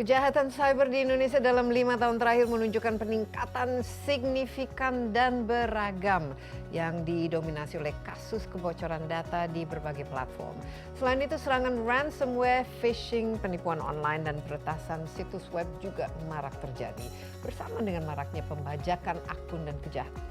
Kejahatan cyber di Indonesia dalam 5 tahun terakhir menunjukkan peningkatan signifikan dan beragam yang didominasi oleh kasus kebocoran data di berbagai platform. Selain itu, serangan ransomware, phishing, penipuan online, dan peretasan situs web juga marak terjadi. Bersama dengan maraknya pembajakan akun dan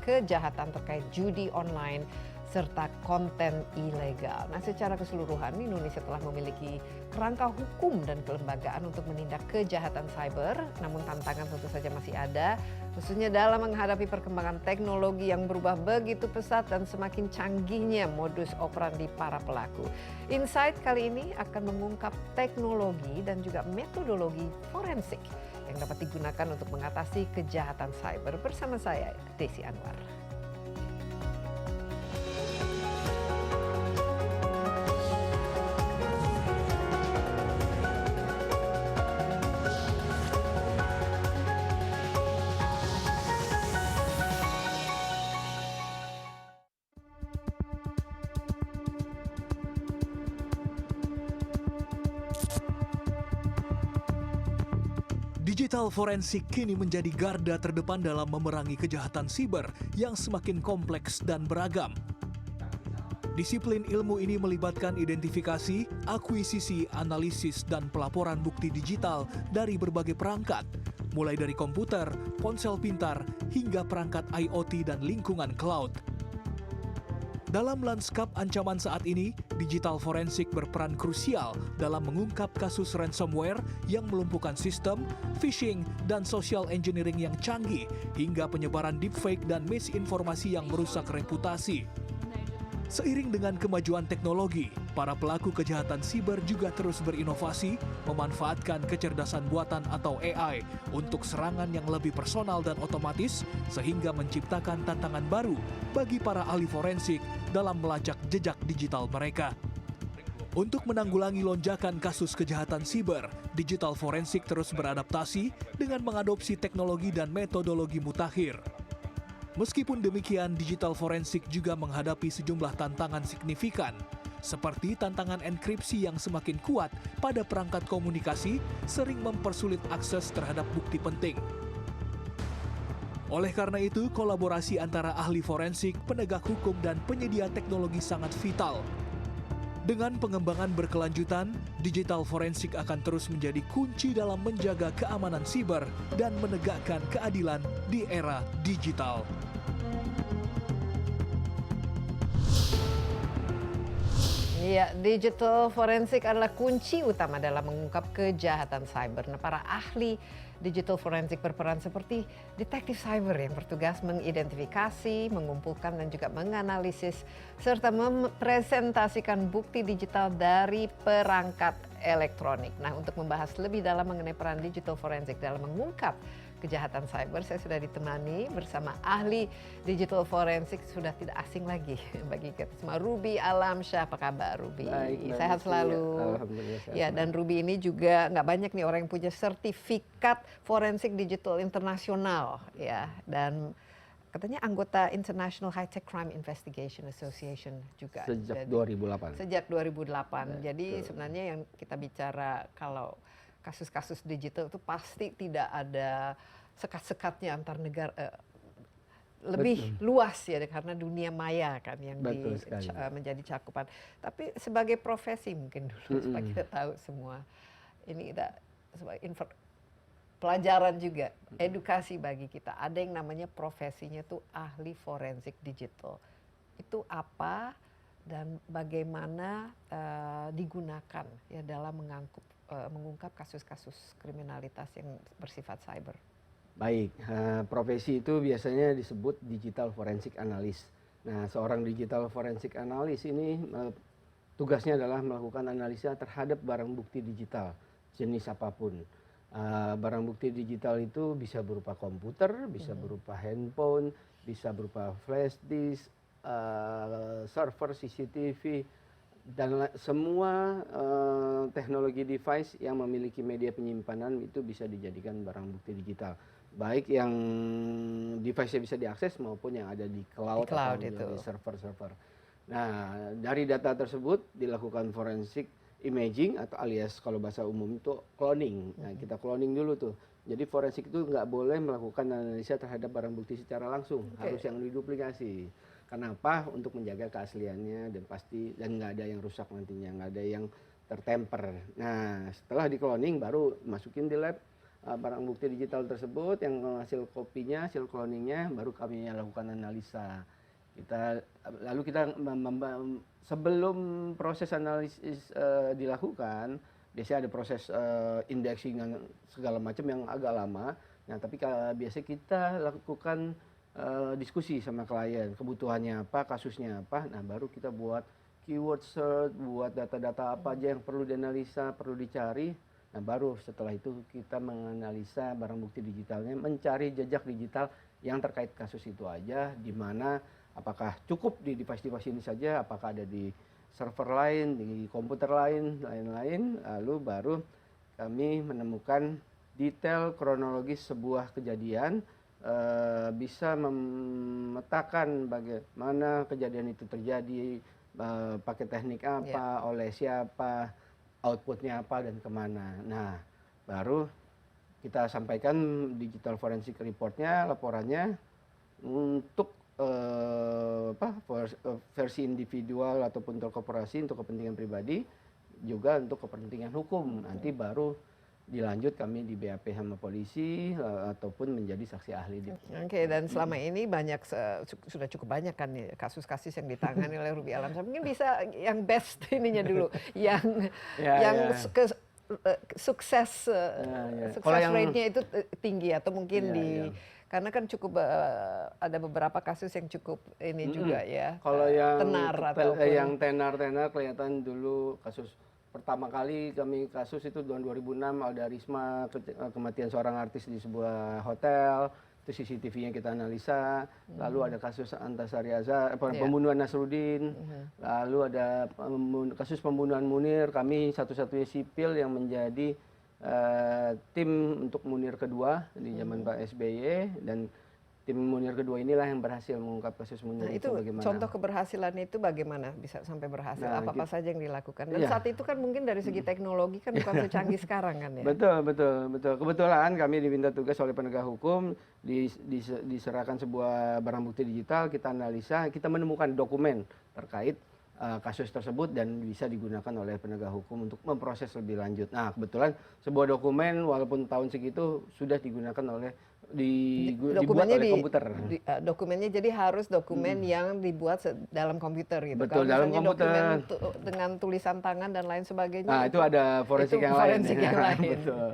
kejahatan terkait judi online, serta konten ilegal. Nah, secara keseluruhan Indonesia telah memiliki kerangka hukum dan kelembagaan untuk menindak kejahatan cyber, namun tantangan tentu saja masih ada, khususnya dalam menghadapi perkembangan teknologi yang berubah begitu pesat dan semakin canggihnya modus operandi para pelaku. Insight kali ini akan mengungkap teknologi dan juga metodologi forensik yang dapat digunakan untuk mengatasi kejahatan cyber. Bersama saya, Desi Anwar. Digital forensik kini menjadi garda terdepan dalam memerangi kejahatan siber yang semakin kompleks dan beragam. Disiplin ilmu ini melibatkan identifikasi, akuisisi, analisis, dan pelaporan bukti digital dari berbagai perangkat, mulai dari komputer, ponsel pintar, hingga perangkat IoT dan lingkungan cloud. Dalam lanskap ancaman saat ini, digital forensik berperan krusial dalam mengungkap kasus ransomware yang melumpuhkan sistem, phishing, dan social engineering yang canggih, hingga penyebaran deepfake dan misinformasi yang merusak reputasi. Seiring dengan kemajuan teknologi, para pelaku kejahatan siber juga terus berinovasi, memanfaatkan kecerdasan buatan atau AI untuk serangan yang lebih personal dan otomatis, sehingga menciptakan tantangan baru bagi para ahli forensik dalam melacak jejak digital mereka. Untuk menanggulangi lonjakan kasus kejahatan siber, digital forensik terus beradaptasi dengan mengadopsi teknologi dan metodologi mutakhir. Meskipun demikian, digital forensik juga menghadapi sejumlah tantangan signifikan, seperti tantangan enkripsi yang semakin kuat pada perangkat komunikasi sering mempersulit akses terhadap bukti penting. Oleh karena itu, kolaborasi antara ahli forensik, penegak hukum, dan penyedia teknologi sangat vital. Dengan pengembangan berkelanjutan, digital forensik akan terus menjadi kunci dalam menjaga keamanan siber dan menegakkan keadilan di era digital. Ya, digital forensik adalah kunci utama dalam mengungkap kejahatan cyber. Nah, para ahli digital forensik berperan seperti detektif cyber yang bertugas mengidentifikasi, mengumpulkan, dan juga menganalisis, serta mempresentasikan bukti digital dari perangkat elektronik. Nah, untuk membahas lebih dalam mengenai peran digital forensik dalam mengungkap kejahatan cyber, saya sudah ditemani bersama ahli digital forensik, sudah tidak asing lagi bagi kita semua, Ruby Alamsyah. Apa kabar, Ruby? Baik, Sehat selalu. Alhamdulillah sehat. Ya, dan Ruby ini juga nggak banyak nih orang yang punya sertifikat forensik digital internasional, ya, dan katanya anggota International High Tech Crime Investigation Association juga. Sejak Jadi, 2008. Sejak 2008. Ya, Jadi betul. sebenarnya yang kita bicara kalau kasus-kasus digital itu pasti tidak ada sekat-sekatnya antar negara, lebih Betul. luas ya, karena dunia maya kan yang Betul sekali. menjadi cakupan. Tapi sebagai profesi mungkin dulu supaya kita tahu semua ini, kita sebagai pelajaran juga, edukasi bagi kita. Ada yang namanya profesinya tuh ahli forensik digital. Itu apa dan bagaimana digunakan ya dalam mengungkap kasus-kasus kriminalitas yang bersifat cyber? Baik, profesi itu biasanya disebut digital forensik analis. Nah, seorang digital forensik analis ini tugasnya adalah melakukan analisa terhadap barang bukti digital, jenis apapun. Barang bukti digital itu bisa berupa komputer, bisa berupa handphone, bisa berupa flash disk, server CCTV, dan semua teknologi device yang memiliki media penyimpanan itu bisa dijadikan barang bukti digital. Baik yang device-nya bisa diakses maupun yang ada di cloud, atau itu. di server-server. Nah, dari data tersebut dilakukan forensik imaging atau alias kalau bahasa umum itu cloning. Nah, kita cloning dulu tuh. Jadi forensik itu nggak boleh melakukan analisa terhadap barang bukti secara langsung, harus yang diduplikasi. Kenapa? Untuk menjaga keasliannya dan pasti dan nggak ada yang rusak nantinya, nggak ada yang tertemper. Nah, setelah di cloning baru masukin di lab barang bukti digital tersebut yang hasil kopinya, hasil cloningnya, baru kami lakukan analisa. Lalu kita sebelum proses analisis dilakukan, biasanya ada proses indexing segala macam yang agak lama. Nah, tapi biasanya kita lakukan diskusi sama klien, kebutuhannya apa, kasusnya apa. Nah, baru kita buat keyword search, buat data-data apa aja yang perlu dianalisa, perlu dicari. Nah, baru setelah itu kita menganalisa barang bukti digitalnya, mencari jejak digital yang terkait kasus itu aja, di mana apakah cukup di device-device ini saja, apakah ada di server lain, di komputer lain, lain-lain. Lalu baru kami menemukan detail kronologis sebuah kejadian, bisa memetakan bagaimana kejadian itu terjadi, pakai teknik apa, oleh siapa, outputnya apa dan kemana. Nah, baru kita sampaikan digital forensik reportnya, laporannya untuk versi individual ataupun untuk korporasi, untuk kepentingan pribadi, juga untuk kepentingan hukum. Nanti baru dilanjut kami di BAP sama polisi ataupun menjadi saksi ahli. Oke, dan selama ini sudah cukup banyak kan kasus-kasus yang ditangani oleh Ruby Alamsyah. Mungkin bisa yang best ininya dulu, yang sukses rate-nya itu tinggi atau mungkin karena kan cukup ada beberapa kasus yang cukup ini juga ya. Kalau yang tenar kelihatan dulu kasus pertama kali kami kasus itu tahun 2006 ada Risma kematian seorang artis di sebuah hotel, itu CCTV-nya kita analisa. Lalu ada kasus Antasari Azhar, pembunuhan Nasruddin. Lalu ada kasus pembunuhan Munir, kami satu-satunya sipil yang menjadi tim untuk Munir kedua di zaman Pak SBY, dan tim Munir kedua inilah yang berhasil mengungkap kasus Munir. Nah, itu bagaimana? Contoh keberhasilan itu bagaimana bisa sampai berhasil? Apa saja yang dilakukan? Dan saat itu kan mungkin dari segi teknologi kan bukan secanggih sekarang kan ya? Betul. Kebetulan kami diminta tugas oleh penegak hukum, diserahkan sebuah barang bukti digital, kita analisa, kita menemukan dokumen terkait kasus tersebut dan bisa digunakan oleh penegak hukum untuk memproses lebih lanjut. Nah, kebetulan sebuah dokumen walaupun tahun segitu sudah digunakan dibuat oleh komputer. Dokumennya jadi harus dokumen yang dibuat dalam komputer gitu. Betul, dalam komputer. Dokumen dengan tulisan tangan dan lain sebagainya. Nah, itu ada forensik yang lain. Betul.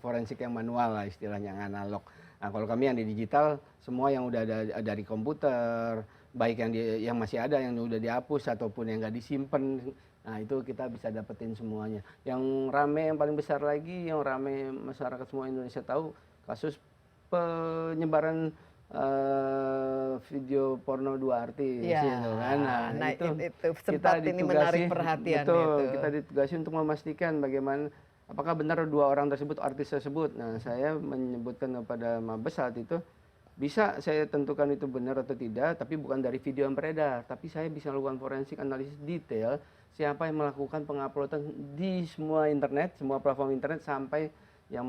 Forensik yang manual lah istilahnya, yang analog. Nah, kalau kami yang di digital, semua yang udah ada dari komputer, baik yang masih ada, yang udah dihapus ataupun yang nggak disimpan. Nah, itu kita bisa dapetin semuanya. Yang rame, yang paling besar lagi, yang rame masyarakat semua Indonesia tahu, kasus penyebaran video porno dua artis gitu kan. Nah, itu sempat ini menarik perhatian. Kita ditugasi untuk memastikan bagaimana apakah benar dua orang tersebut artis tersebut. Nah, saya menyebutkan kepada Mabes saat itu, bisa saya tentukan itu benar atau tidak, tapi bukan dari video yang beredar, tapi saya bisa lakukan forensik analisis detail siapa yang melakukan penguploadan di semua internet, semua platform internet sampai yang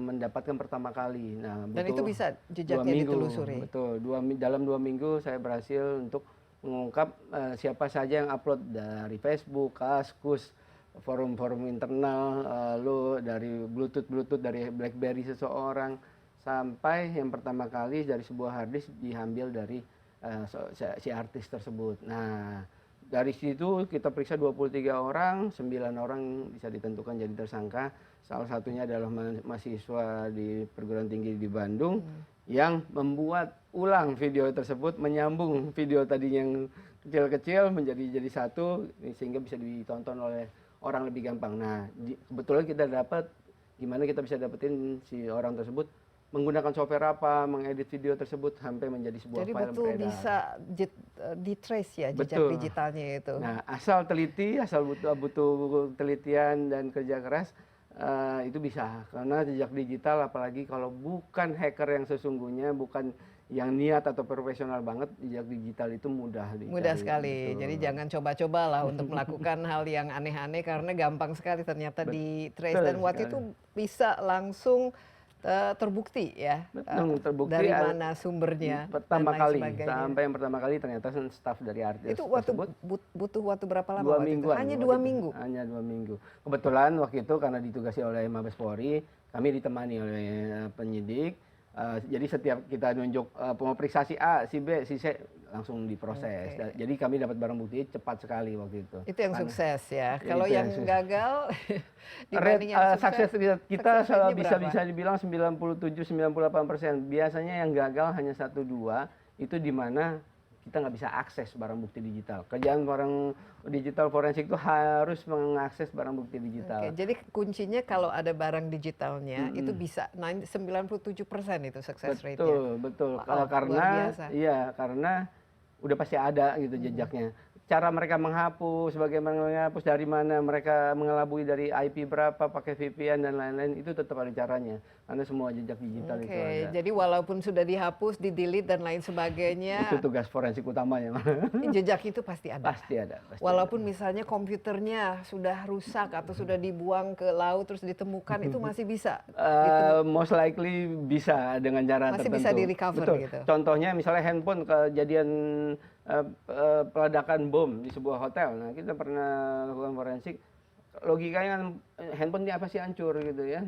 mendapatkan pertama kali. Nah, dan itu bisa jejaknya ditelusuri. Betul, dalam 2 minggu saya berhasil untuk mengungkap siapa saja yang upload dari Facebook, Kaskus, forum-forum internal, lalu dari Bluetooth dari BlackBerry seseorang, sampai yang pertama kali dari sebuah harddisk diambil dari si artis tersebut. Nah, dari situ kita periksa 23 orang, 9 orang bisa ditentukan jadi tersangka. Salah satunya adalah mahasiswa di perguruan tinggi di Bandung yang membuat ulang video tersebut, menyambung video tadi yang kecil-kecil jadi satu, sehingga bisa ditonton oleh orang lebih gampang. Nah, kebetulan kita dapat, gimana kita bisa dapetin si orang tersebut, menggunakan software apa, mengedit video tersebut sampai menjadi sebuah file betul beredar. Bisa di-trace ya jejak digitalnya itu. Nah, asal teliti, asal butuh telitian dan kerja keras, itu bisa. Karena jejak digital, apalagi kalau bukan hacker yang sesungguhnya, bukan yang niat atau profesional banget, jejak digital itu mudah dicari. Mudah sekali. Betul. Jadi jangan coba-cobalah untuk melakukan hal yang aneh-aneh karena gampang sekali ternyata di trace dan waktu itu bisa langsung terbukti ya. Terbukti dari mana sumbernya pertama dan lain kali sebagainya. sampai yang pertama kali ternyata staf dari artis Itu waktu tersebut butuh waktu berapa lama? 2 waktu itu? mingguan. Hanya waktu 2 itu. minggu. Hanya 2 minggu. Kebetulan waktu itu karena ditugasi oleh Mabes Polri, kami ditemani oleh penyidik. Jadi setiap kita nunjuk pemeriksa si A, si B, si C langsung diproses. Okay. Jadi kami dapat barang bukti cepat sekali waktu itu. Itu yang sukses ya. Ya, Kalau itu yang yang gagal Rate sukses kita success bisa berapa? dibilang 97-98%. Biasanya yang gagal hanya 1-2, itu di mana kita nggak bisa akses barang bukti digital. Kerjaan barang digital forensik itu harus mengakses barang bukti digital. Oke, jadi kuncinya kalau ada barang digitalnya itu bisa 97% itu success rate-nya. Betul. Wow, Karena luar biasa. karena udah pasti ada gitu jejaknya. Cara mereka menghapus, bagaimana menghapus, dari mana mereka mengelabui, dari IP berapa, pakai VPN dan lain-lain, itu tetap ada caranya. Karena semua jejak digital itu ada. Jadi walaupun sudah dihapus, di-delete dan lain sebagainya, Itu tugas forensik utamanya. jejak itu pasti ada. Pasti ada. Walaupun misalnya komputernya sudah rusak atau sudah dibuang ke laut terus ditemukan, itu masih bisa. Most likely bisa dengan cara Masih tertentu. bisa di-recover Betul. gitu. Contohnya misalnya handphone kejadian peledakan bom di sebuah hotel. Nah, kita pernah lakukan forensik. Logikanya kan handphone ini apa sih hancur gitu ya.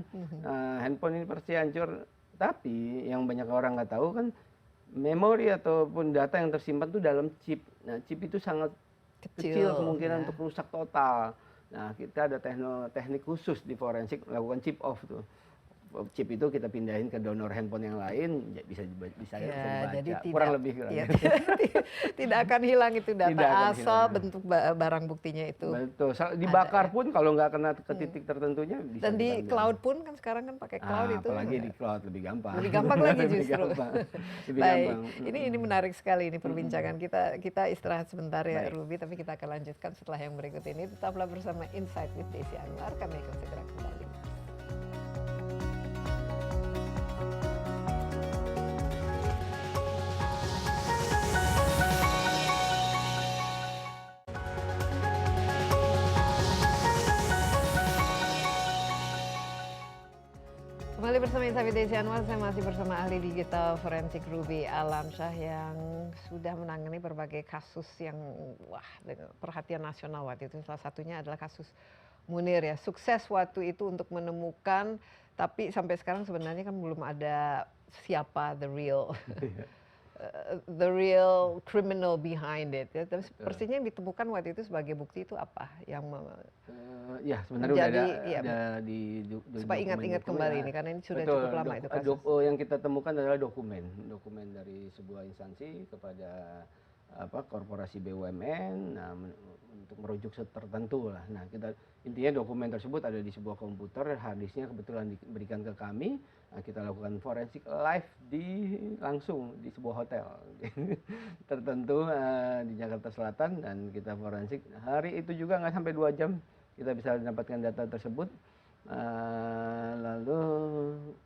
Handphone ini pasti hancur. Tapi yang banyak orang nggak tahu kan memori ataupun data yang tersimpan itu dalam chip. Nah, chip itu sangat kecil kemungkinan untuk rusak total. Nah, kita ada teknik khusus di forensik melakukan chip off tuh. Chip itu kita pindahin ke donor handphone yang lain, bisa dibaca. Jadi kurang lebih. Tidak akan hilang itu data Tidak akan asal hilang. bentuk barang buktinya itu. Betul. Dibakar pun kalau nggak kena ke titik tertentunya bisa. Dan di diambil. cloud pun kan sekarang kan pakai cloud itu. Apalagi di cloud lebih gampang. Lebih gampang lagi Lebih justru. gampang. Lebih Baik, gampang. ini menarik sekali ini perbincangan kita. Kita istirahat sebentar ya, Baik. Ruby, tapi kita akan lanjutkan setelah yang berikut ini. Tetaplah bersama Insight with Desi Anwar. Kami akan segera kembali. Kembali bersama Insight with Desi Anwar, saya masih bersama ahli digital forensik Ruby Alamsyah yang sudah menangani berbagai kasus yang dengan perhatian nasional waktu itu. Salah satunya adalah kasus Munir ya. Sukses waktu itu untuk menemukan, tapi sampai sekarang sebenarnya kan belum ada siapa the real criminal behind it. Ya. Tapi persisnya yang ditemukan waktu itu sebagai bukti itu apa? Ya sebenarnya udah Menjadi, ada di supaya ingat-ingat kembali ini karena ini sudah cukup lama itu kasus. Yang kita temukan adalah dokumen dari sebuah instansi kepada korporasi BUMN, untuk merujuk tertentu lah. Nah, intinya dokumen tersebut ada di sebuah komputer, harddisknya kebetulan diberikan ke kami. Nah, kita lakukan forensik live langsung di sebuah hotel tertentu di Jakarta Selatan, dan kita forensik hari itu juga nggak sampai 2 jam kita bisa mendapatkan data tersebut. Lalu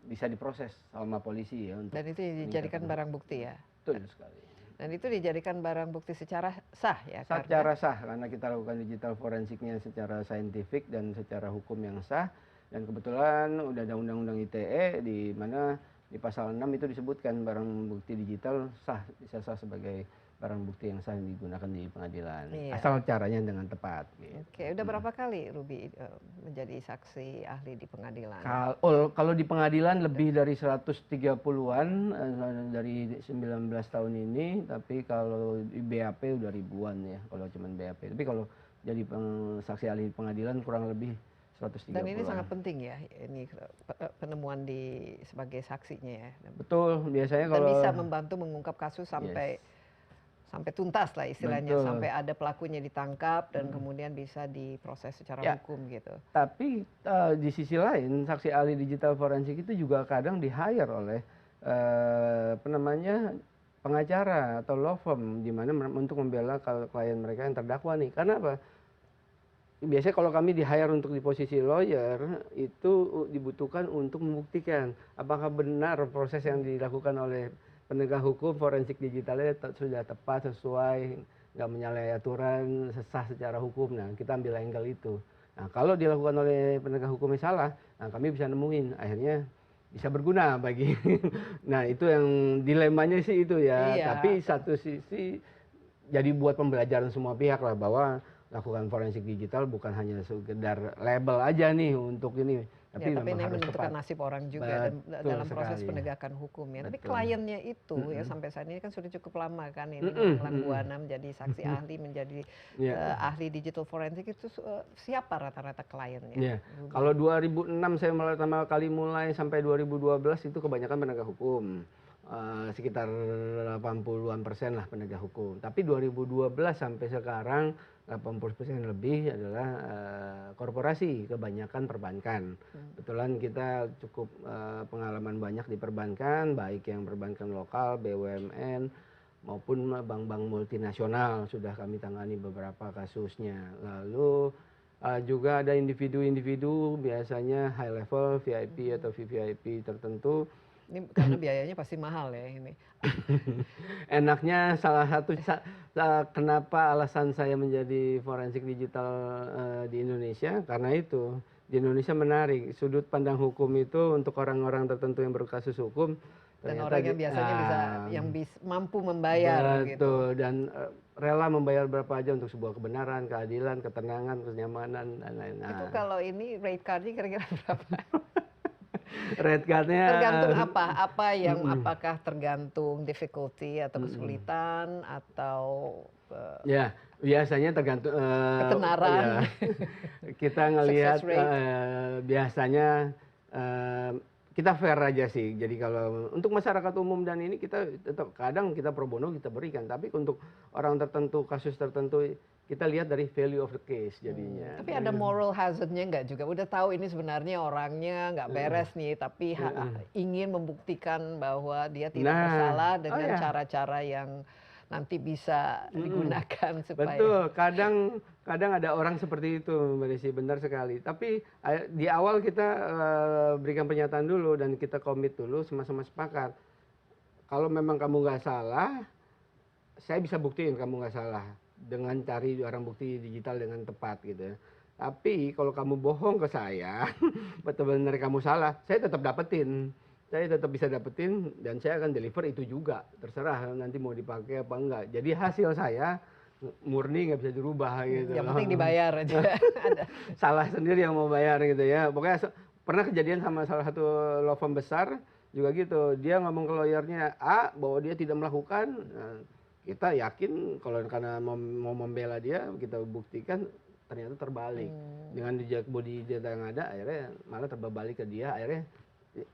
bisa diproses sama polisi ya. Dan itu dijadikan barang bukti ya. Betul sekali. Dan itu dijadikan barang bukti secara sah ya? Secara sah, karena kita lakukan digital forensiknya secara saintifik dan secara hukum yang sah. Dan kebetulan udah ada undang-undang ITE di mana di pasal 6 itu disebutkan barang bukti digital bisa sah sebagai barang bukti yang sah digunakan di pengadilan. Iya. Asal caranya dengan tepat. Gitu. Oke, udah berapa kali Ruby menjadi saksi ahli di pengadilan? Kalau di pengadilan lebih dari 130-an dari 19 tahun ini, tapi kalau di BAP udah ribuan ya, kalau cuma BAP. Tapi kalau jadi saksi ahli di pengadilan kurang lebih 130. Dan ini sangat penting ya, ini penemuan sebagai saksinya ya. Betul, biasanya Dan kalau bisa membantu mengungkap kasus sampai tuntas lah istilahnya. Betul. Sampai ada pelakunya ditangkap dan kemudian bisa diproses secara hukum gitu. Tapi di sisi lain, saksi ahli digital forensik itu juga kadang di-hire oleh pengacara atau law firm di mana untuk membela klien mereka yang terdakwa nih. Karena apa? Biasanya kalau kami di-hire untuk di posisi lawyer, itu dibutuhkan untuk membuktikan apakah benar proses yang dilakukan oleh penegak hukum forensik digitalnya sudah tepat, sesuai, nggak menyalahi aturan, sah secara hukum. Nah, kita ambil angle itu. Nah, kalau dilakukan oleh penegak hukumnya salah, nah kami bisa nemuin, akhirnya bisa berguna bagi. Nah, itu yang dilemanya sih itu ya. Iya. Tapi satu sisi jadi buat pembelajaran semua pihak lah, bahwa lakukan forensik digital bukan hanya sekedar label aja nih untuk ini, tapi Ya, tapi memang ini harus menentukan tepat. nasib orang juga Betul dalam proses sekali. penegakan hukum ya. Tapi Betul. kliennya itu ya sampai saat ini kan sudah cukup lama kan ini Lang Buana menjadi saksi ahli, menjadi Ya. ahli digital forensik itu siapa rata-rata kliennya? Ya, kalau 2006 saya pertama kali mulai sampai 2012 itu kebanyakan penegak hukum. Sekitar 80-an% lah penegak hukum. Tapi 2012 sampai sekarang 80% lebih adalah korporasi, kebanyakan perbankan. Kebetulan kita cukup pengalaman banyak di perbankan, baik yang perbankan lokal, BUMN, maupun bank-bank multinasional sudah kami tangani beberapa kasusnya. Lalu juga ada individu-individu, biasanya high level, VIP atau VVIP tertentu. Ini karena biayanya pasti mahal ya ini. Enaknya salah satu kenapa alasan saya menjadi forensik digital di Indonesia, karena itu di Indonesia menarik, sudut pandang hukum itu untuk orang-orang tertentu yang berkasus hukum. Dan orang yang biasanya mampu membayar gitu. Betul, dan rela membayar berapa aja untuk sebuah kebenaran, keadilan, ketenangan, kenyamanan, dan lain-lain. Itu kalau ini rate card-nya kira-kira berapa? Red card-nya Tergantung apa yang apakah tergantung difficulty atau kesulitan atau ya biasanya tergantung ketenaran. Ya, kita ngelihat Success rate. biasanya kita fair aja sih. Jadi kalau untuk masyarakat umum dan ini kita tetap kadang kita pro bono kita berikan, tapi untuk orang tertentu, kasus tertentu, kita lihat dari value of the case jadinya. Tapi ada moral hazardnya nggak juga? Udah tahu ini sebenarnya orangnya nggak beres nih, tapi ingin membuktikan bahwa dia tidak bersalah dengan cara-cara yang nanti bisa digunakan supaya. Betul, kadang ada orang seperti itu, Mbak Desi, benar sekali. Tapi di awal kita berikan pernyataan dulu dan kita komit dulu, sama-sama sepakat. Kalau memang kamu nggak salah, saya bisa buktiin kamu nggak salah dengan cari barang bukti digital dengan tepat gitu ya. Tapi kalau kamu bohong ke saya, betul-benar kamu salah, saya tetap dapetin. Saya tetap bisa dapetin dan saya akan deliver itu juga. Terserah nanti mau dipakai apa enggak. Jadi hasil saya murni nggak bisa dirubah gitu. Yang penting dibayar aja. Salah sendiri yang mau bayar gitu ya. Pokoknya pernah kejadian sama salah satu law firm besar juga gitu. Dia ngomong ke lawyernya A bahwa dia tidak melakukan. Nah, kita yakin kalau karena mau membela dia, kita buktikan ternyata terbalik. Dengan body data yang ada, akhirnya malah terbalik ke dia, akhirnya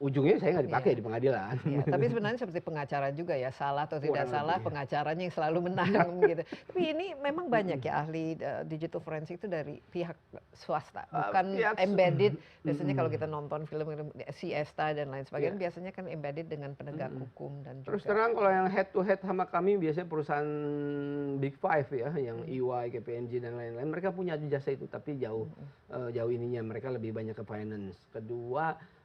ujungnya saya nggak dipakai di pengadilan. Ya, tapi sebenarnya seperti pengacara juga ya, salah atau tidak salah pengacaranya yang selalu menang gitu. Tapi ini memang banyak ya ahli digital forensik itu dari pihak swasta, bukan embedded. Biasanya kalau kita nonton film Siesta dan lain sebagainya, biasanya kan embedded dengan penegak hukum dan juga. Terus terang kalau yang head to head sama kami biasanya perusahaan Big Five ya, yang EY, KPMG dan lain-lain, mereka punya jasa itu, tapi jauh ininya, mereka lebih banyak ke finance. Kedua,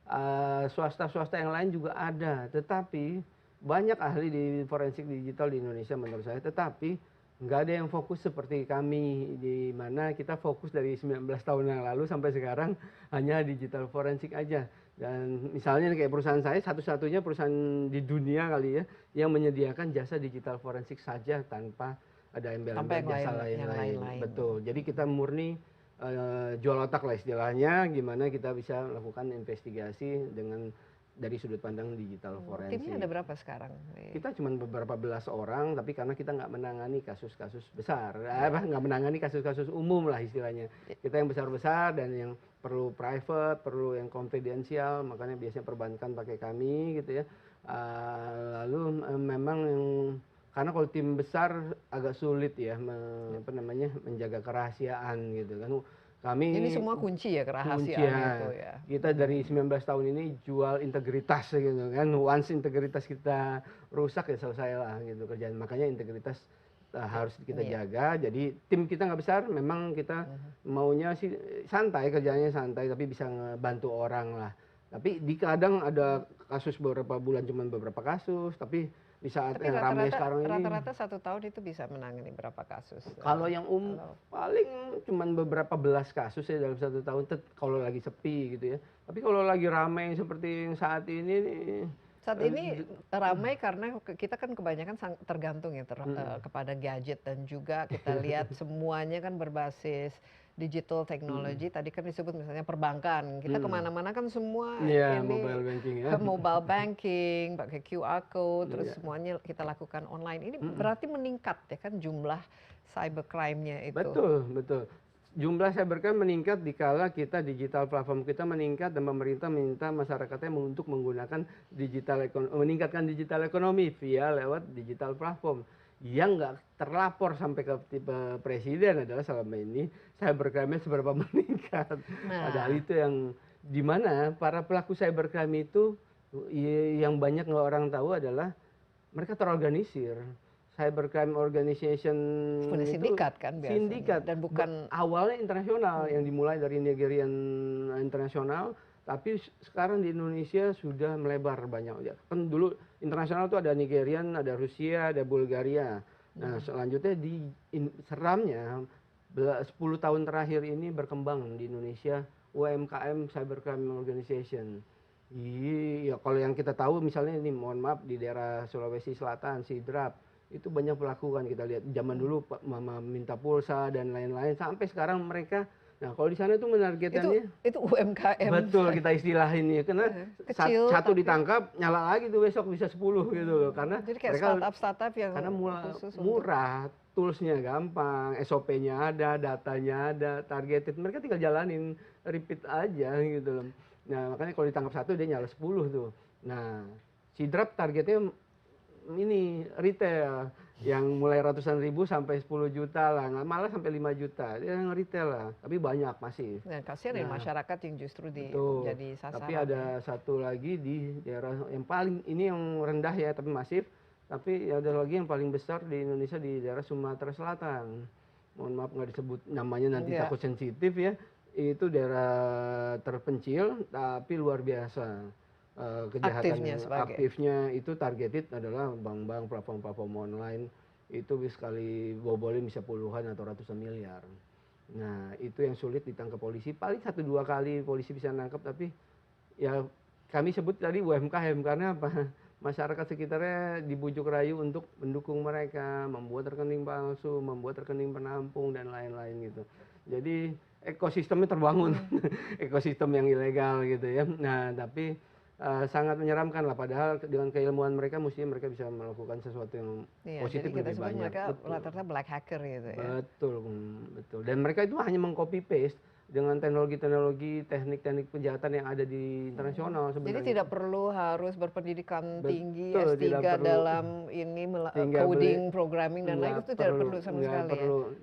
swasta-swasta yang lain juga ada, tetapi banyak ahli di forensik digital di Indonesia menurut saya, tetapi nggak ada yang fokus seperti kami, di mana kita fokus dari 19 tahun yang lalu sampai sekarang hanya digital forensik aja. Dan misalnya kayak perusahaan saya, satu-satunya perusahaan di dunia kali ya yang menyediakan jasa digital forensik saja tanpa ada embel-embel jasa lain-lain. Betul, jadi kita murni jual otak lah istilahnya, gimana kita bisa melakukan investigasi dengan dari sudut pandang digital forensik. Timnya ada berapa sekarang? Kita cuma beberapa belas orang, tapi karena kita nggak menangani kasus-kasus besar, nggak menangani kasus-kasus umum lah istilahnya. Kita yang besar-besar dan yang perlu private, perlu yang konfidensial, makanya biasanya perbankan pakai kami gitu ya. Lalu memang yang karena kalau tim besar agak sulit ya menjaga kerahasiaan gitu kan. Kami ini semua kunci ya, kerahasiaan itu ya. Kita dari 19 tahun ini jual integritas gitu kan. Once integritas kita rusak ya selesai lah gitu kerjaan. Makanya integritas harus kita jaga. Jadi tim kita nggak besar, memang kita maunya sih santai, kerjanya santai, tapi bisa ngebantu orang lah. Tapi di kadang ada kasus beberapa bulan cuman beberapa kasus, tapi di saat Tapi yang ramai sekarang ini. rata-rata 1 tahun itu bisa menangani berapa kasus? Kalau yang paling cuman beberapa belas kasus ya dalam 1 tahun, kalau lagi sepi gitu ya. Tapi kalau lagi ramai seperti yang saat ini nih, Saat ini ramai karena kita kan kebanyakan tergantung ya kepada gadget, dan juga kita lihat semuanya kan berbasis digital technology. Tadi kan disebut misalnya perbankan, kita kemana-mana kan semua iya, ini mobile banking ya. mobile banking, pakai QR code, terus semuanya kita lakukan online. Ini berarti meningkat ya kan jumlah cybercrime-nya itu. Betul, betul. Jumlah cybercrime meningkat dikala kita digital platform kita meningkat dan pemerintah minta masyarakatnya untuk menggunakan meningkatkan digital ekonomi via lewat digital platform. Yang nggak terlapor sampai ke tipe presiden adalah selama ini cybercrime-nya seberapa meningkat. Padahal itu yang dimana para pelaku cybercrime itu yang banyak nggak orang tahu adalah mereka terorganisir. Cybercrime organization itu sindikat kan biasanya. Sindikat Dan bukan awalnya internasional yang dimulai dari Nigerian internasional, tapi sekarang di Indonesia sudah melebar banyak. Kan dulu internasional tuh ada Nigerian, ada Rusia, ada Bulgaria. Nah, selanjutnya seramnya 10 tahun terakhir ini berkembang di Indonesia UMKM Cybercrime Organization. Iya, kalau yang kita tahu misalnya ini mohon maaf di daerah Sulawesi Selatan, Sidrap, itu banyak pelaku kan kita lihat zaman dulu mama minta pulsa dan lain-lain sampai sekarang mereka. Nah kalau di sana tuh menargetannya itu UMKM. Betul kita istilahin ya karena kecil, satu ditangkap nyala lagi tuh besok bisa 10 gitu loh karena jadi kayak mereka startup yang karena murah, toolsnya gampang, SOP-nya ada, datanya ada, targeted, mereka tinggal jalanin, repeat aja gitu loh. Nah makanya kalau ditangkap satu dia nyala 10 tuh. Nah Sidrap targetnya ini retail yang mulai ratusan ribu sampai 10 juta lah, malah sampai 5 juta yang retail lah, tapi banyak masih. Nah, kasihan dari masyarakat yang justru jadi sasaran. Tapi ada satu lagi di daerah yang paling ini yang rendah ya tapi masif, tapi ada lagi yang paling besar di Indonesia di daerah Sumatera Selatan. Mohon maaf nggak disebut namanya nanti takut sensitif ya. Itu daerah terpencil tapi luar biasa. Kejahatan aktifnya itu targeted adalah bank-bank, platform-platform online itu sekali bobolin bisa puluhan atau ratusan miliar. Nah itu yang sulit ditangkap polisi, paling 1-2 kali polisi bisa nangkap, tapi ya kami sebut tadi UMKM karena apa? Masyarakat sekitarnya dibujuk rayu untuk mendukung mereka, membuat rekening palsu, membuat rekening penampung dan lain-lain gitu. Jadi ekosistemnya terbangun, ekosistem yang ilegal gitu ya. Nah tapi sangat menyeramkan lah, padahal dengan keilmuan mereka mestinya mereka bisa melakukan sesuatu yang positif lebih banyak. Mereka rata-rata black hacker gitu ya. Betul, betul. Dan mereka itu hanya mengcopy paste dengan teknologi-teknologi, teknik-teknik kejahatan yang ada di internasional sebenarnya. Jadi tidak perlu harus berpendidikan tinggi S3 dalam ini coding, programming dan lain itu tidak perlu sama sekali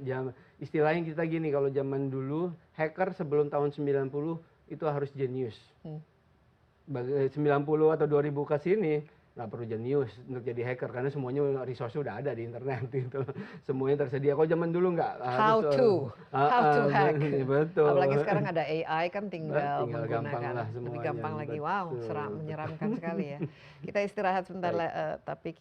ya. Istilahnya kita gini, kalau zaman dulu hacker sebelum tahun 90 itu harus jenius. 90 atau 2000 ke sini nggak perlu jenius untuk jadi hacker karena semuanya resource udah ada di internet gitu, semuanya tersedia. Kalau zaman dulu nggak how to hack. Betul. Apalagi sekarang ada AI kan tinggal menggunakan lebih gampang lagi. Wow, menyeramkan sekali ya. Kita istirahat sebentar, tapi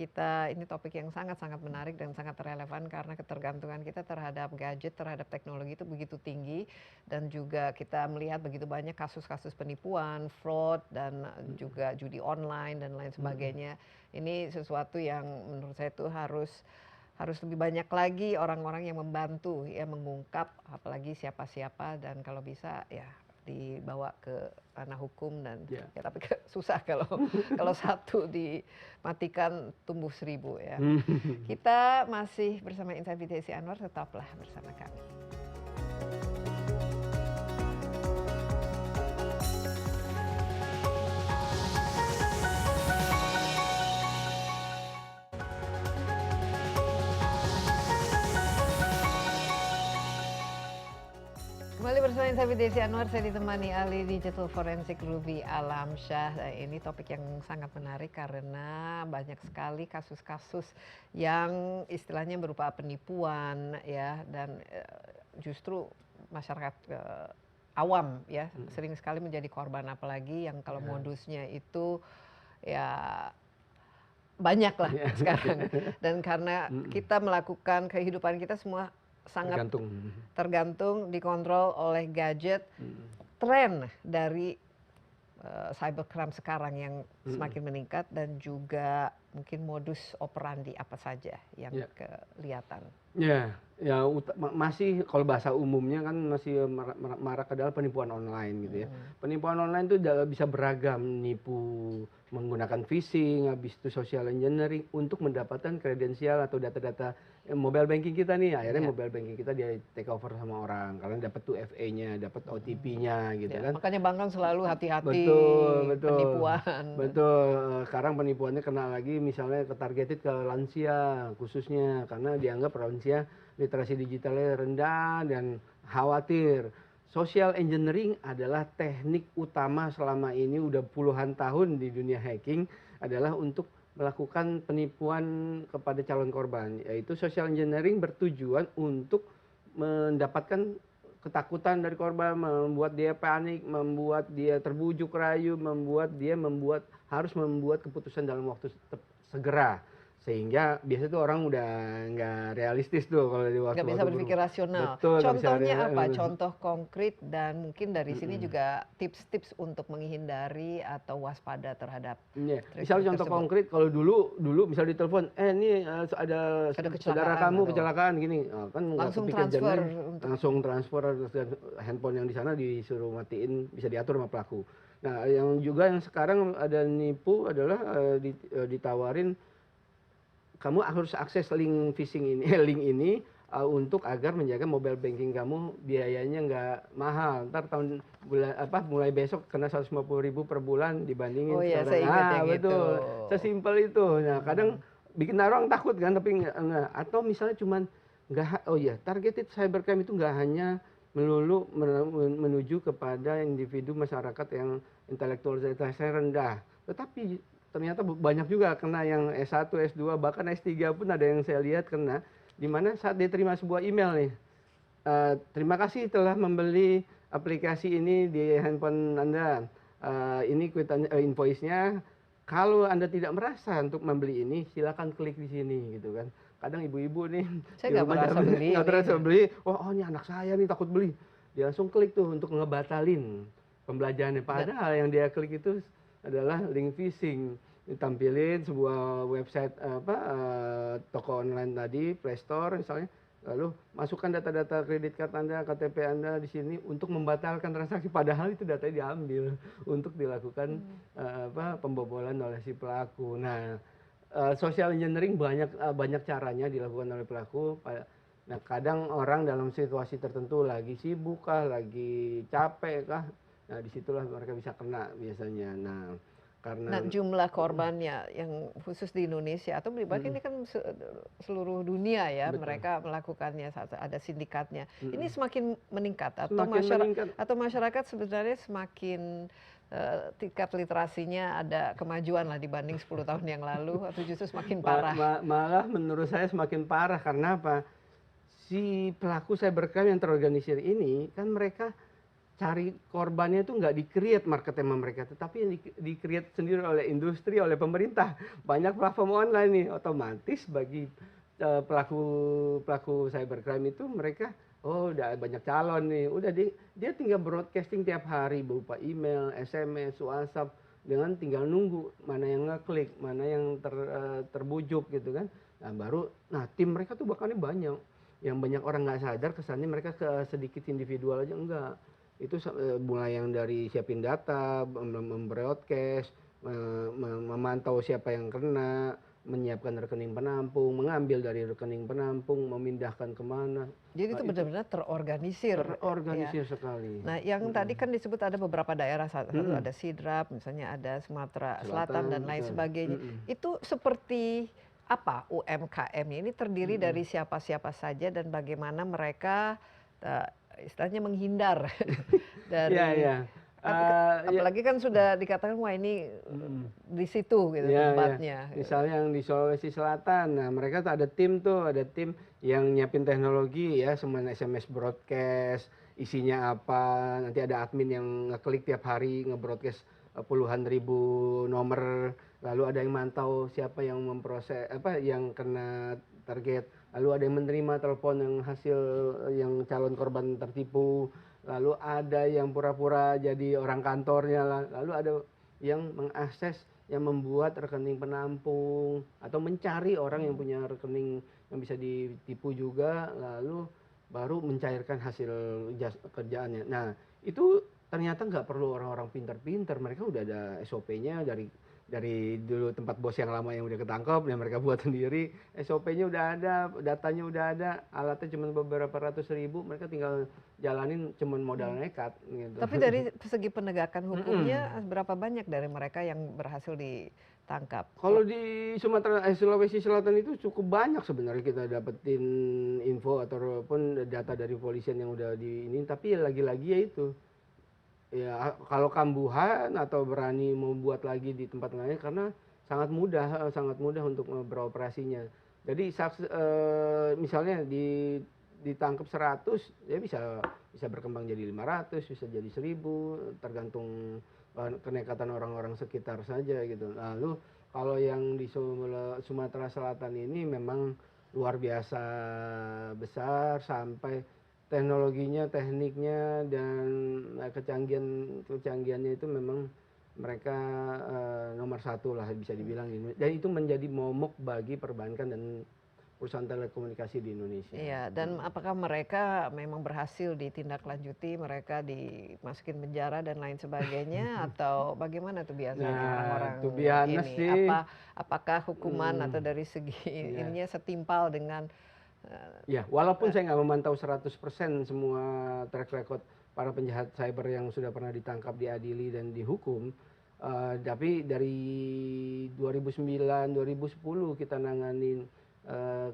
ini topik yang sangat-sangat menarik dan sangat relevan karena ketergantungan kita terhadap gadget, terhadap teknologi itu begitu tinggi, dan juga kita melihat begitu banyak kasus-kasus penipuan, fraud, dan juga judi online dan lain sebagainya. Ini sesuatu yang menurut saya itu harus lebih banyak lagi orang-orang yang membantu ya mengungkap, apalagi siapa-siapa, dan kalau bisa ya dibawa ke ranah hukum dan ya tapi susah kalau satu dimatikan tumbuh 1000 ya. Kita masih bersama Insight with Desi Anwar, tetaplah bersama kami. Kembali bersama Insight with Desi Anwar, saya ditemani ahli digital forensik Ruby Alamsyah. Ini topik yang sangat menarik karena banyak sekali kasus-kasus yang istilahnya berupa penipuan ya, dan justru masyarakat awam ya sering sekali menjadi korban, apalagi yang kalau modusnya itu ya banyak lah sekarang. Dan karena kita melakukan kehidupan kita semua sangat tergantung dikontrol oleh gadget, tren dari cybercrime sekarang yang semakin meningkat dan juga mungkin modus operandi apa saja yang kelihatan. Masih kalau bahasa umumnya kan masih marak adalah penipuan online gitu ya. Penipuan online itu bisa beragam, nipu menggunakan phishing, habis itu social engineering untuk mendapatkan kredensial atau data-data mobile banking kita nih. Akhirnya mobile banking kita dia take over sama orang karena dapat tuh FA-nya, dapat OTP-nya gitu kan. Makanya bank kan selalu hati-hati penipuan. Betul. Sekarang penipuannya kena lagi misalnya targeted ke lansia khususnya karena dianggap lansia literasi digitalnya rendah dan khawatir. Social engineering adalah teknik utama selama ini udah puluhan tahun di dunia hacking adalah untuk melakukan penipuan kepada calon korban. Yaitu social engineering bertujuan untuk mendapatkan ketakutan dari korban, membuat dia panik, membuat dia terbujuk rayu, harus membuat keputusan dalam waktu segera. Sehingga biasanya tuh orang udah nggak realistis tuh kalau di waktu nggak bisa berpikir rasional. Betul, contohnya apa? Contoh konkret dan mungkin dari sini juga tips-tips untuk menghindari atau waspada terhadap. Misal contoh konkret kalau dulu misal ditelepon, ini ada saudara kamu kecelakaan gini, kan langsung transfer handphone yang di sana disuruh matiin, bisa diatur sama pelaku. Nah, yang sekarang ada nipu adalah ditawarin kamu harus akses link phishing ini, untuk agar menjaga mobile banking kamu biayanya nggak mahal. Ntar mulai besok kena 150.000 per bulan dibandingin sekarang. Saya ingat yang betul. Itu. Sesimpel itu. Nah, kadang bikin orang takut kan, tapi nggak. Atau misalnya cuman targeted cybercrime itu nggak hanya melulu menuju kepada individu masyarakat yang intelektualitasnya rendah, tetapi ternyata banyak juga kena yang S1, S2, bahkan S3 pun ada yang saya lihat kena, di mana saat diterima sebuah email nih, terima kasih telah membeli aplikasi ini di handphone Anda, ini invoice-nya, kalau Anda tidak merasa untuk membeli ini, silakan klik di sini gitu kan. Kadang ibu-ibu nih, saya nggak merasa beli, ini anak saya nih takut beli, dia langsung klik tuh untuk ngebatalin pembelajarannya, padahal yang dia klik itu adalah link phishing. Ditampilin sebuah website toko online tadi, Play Store misalnya, lalu masukkan data-data kredit card Anda, KTP Anda di sini untuk membatalkan transaksi, padahal itu datanya diambil untuk dilakukan pembobolan oleh si pelaku. Nah, social engineering banyak caranya dilakukan oleh pelaku. Nah, kadang orang dalam situasi tertentu lagi sibuk kah, lagi capek kah, nah disitulah mereka bisa kena biasanya. Nah, jumlah korbannya yang khusus di Indonesia atau bahkan ini kan seluruh dunia ya, betul, mereka melakukannya, ada sindikatnya. Ini semakin meningkat atau masyarakat sebenarnya semakin tingkat literasinya ada kemajuan lah dibanding 10 tahun yang lalu, atau justru semakin parah? Malah menurut saya semakin parah. Karena apa? Si pelaku cybercrime yang terorganisir ini kan mereka cari korbannya itu nggak di-create marketnya sama mereka, tetapi di-create sendiri oleh industri, oleh pemerintah. Banyak platform online nih, otomatis bagi pelaku cybercrime itu mereka, udah banyak calon nih, udah dia tinggal broadcasting tiap hari berupa email, SMS, WhatsApp, dengan tinggal nunggu mana yang ngeklik, mana yang terbujuk gitu kan. Nah tim mereka tuh bahkan banyak, yang banyak orang nggak sadar kesannya mereka sedikit individual aja, enggak. Itu mulai yang dari siapin data, membroadcast, memantau siapa yang kena, menyiapkan rekening penampung, mengambil dari rekening penampung, memindahkan kemana. Jadi itu benar-benar terorganisir. Terorganisir sekali. Nah, yang tadi kan disebut ada beberapa daerah, ada Sidrap, misalnya ada Sumatera Selatan dan lain sebagainya. Itu seperti apa UMKM ini terdiri dari siapa-siapa saja dan bagaimana mereka istilahnya menghindar dari apalagi kan sudah dikatakan wah ini di situ gitu tempatnya. Misalnya yang di Sulawesi Selatan, nah mereka tuh ada tim yang nyiapin teknologi ya, semua SMS broadcast, isinya apa, nanti ada admin yang ngeklik tiap hari ngebroadcast puluhan ribu nomor, lalu ada yang mantau siapa yang memproses yang kena target, lalu ada yang menerima telepon yang hasil yang calon korban tertipu, lalu ada yang pura-pura jadi orang kantornya, lalu ada yang mengakses, yang membuat rekening penampung atau mencari orang yang punya rekening yang bisa ditipu juga, lalu baru mencairkan hasil kerjaannya. Nah, itu ternyata nggak perlu orang-orang pintar-pintar, mereka udah ada SOP-nya dari dulu tempat bos yang lama yang udah ketangkep, dan mereka buat sendiri, SOP-nya udah ada, datanya udah ada, alatnya cuma beberapa ratus ribu, mereka tinggal jalanin cuma modal nekat gitu. Tapi dari segi penegakan hukumnya, berapa banyak dari mereka yang berhasil ditangkap? Kalau di Sulawesi Selatan itu cukup banyak sebenarnya kita dapetin info ataupun data dari polisian yang udah di ini, tapi lagi-lagi ya itu. Ya kalau kambuhan atau berani membuat lagi di tempat lain karena sangat mudah untuk beroperasinya. Jadi misalnya ditangkap 100, ya bisa berkembang jadi 500, bisa jadi 1000, tergantung kenekatan orang-orang sekitar saja gitu. Lalu kalau yang di Sumatera Selatan ini memang luar biasa besar, sampai teknologinya, tekniknya, dan kecanggihannya itu memang mereka nomor satu lah bisa dibilang ini. Dan itu menjadi momok bagi perbankan dan perusahaan telekomunikasi di Indonesia. Iya, dan apakah mereka memang berhasil ditindaklanjuti, mereka dimasukin penjara dan lain sebagainya, atau bagaimana tuh biasanya orang-orang ini? Apakah hukuman atau dari segi ininya setimpal dengan ya, walaupun saya nggak memantau 100% semua track record para penjahat cyber yang sudah pernah ditangkap, diadili dan dihukum, tapi dari 2009, 2010 kita nanganin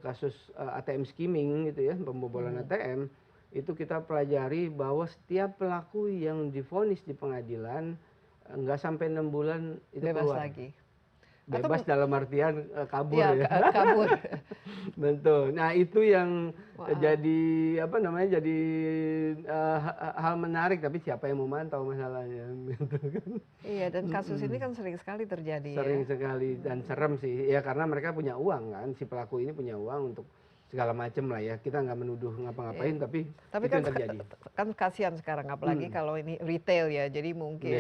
kasus ATM skimming gitu ya, pembobolan ATM, itu kita pelajari bahwa setiap pelaku yang divonis di pengadilan nggak sampai 6 bulan itu bebas keluar. lagi? Bebas dalam artian kabur ya. Kabur. Betul. Nah, itu yang jadi jadi hal menarik, tapi siapa yang memantau masalahnya gitu kan. Iya, dan kasus ini kan sering sekali terjadi. Sering sekali dan serem sih. Ya karena mereka punya uang kan, si pelaku ini punya uang untuk segala macam lah ya. Kita nggak menuduh ngapa-ngapain, tapi itu kan yang terjadi. Kan kasihan sekarang, apalagi kalau ini retail ya, jadi mungkin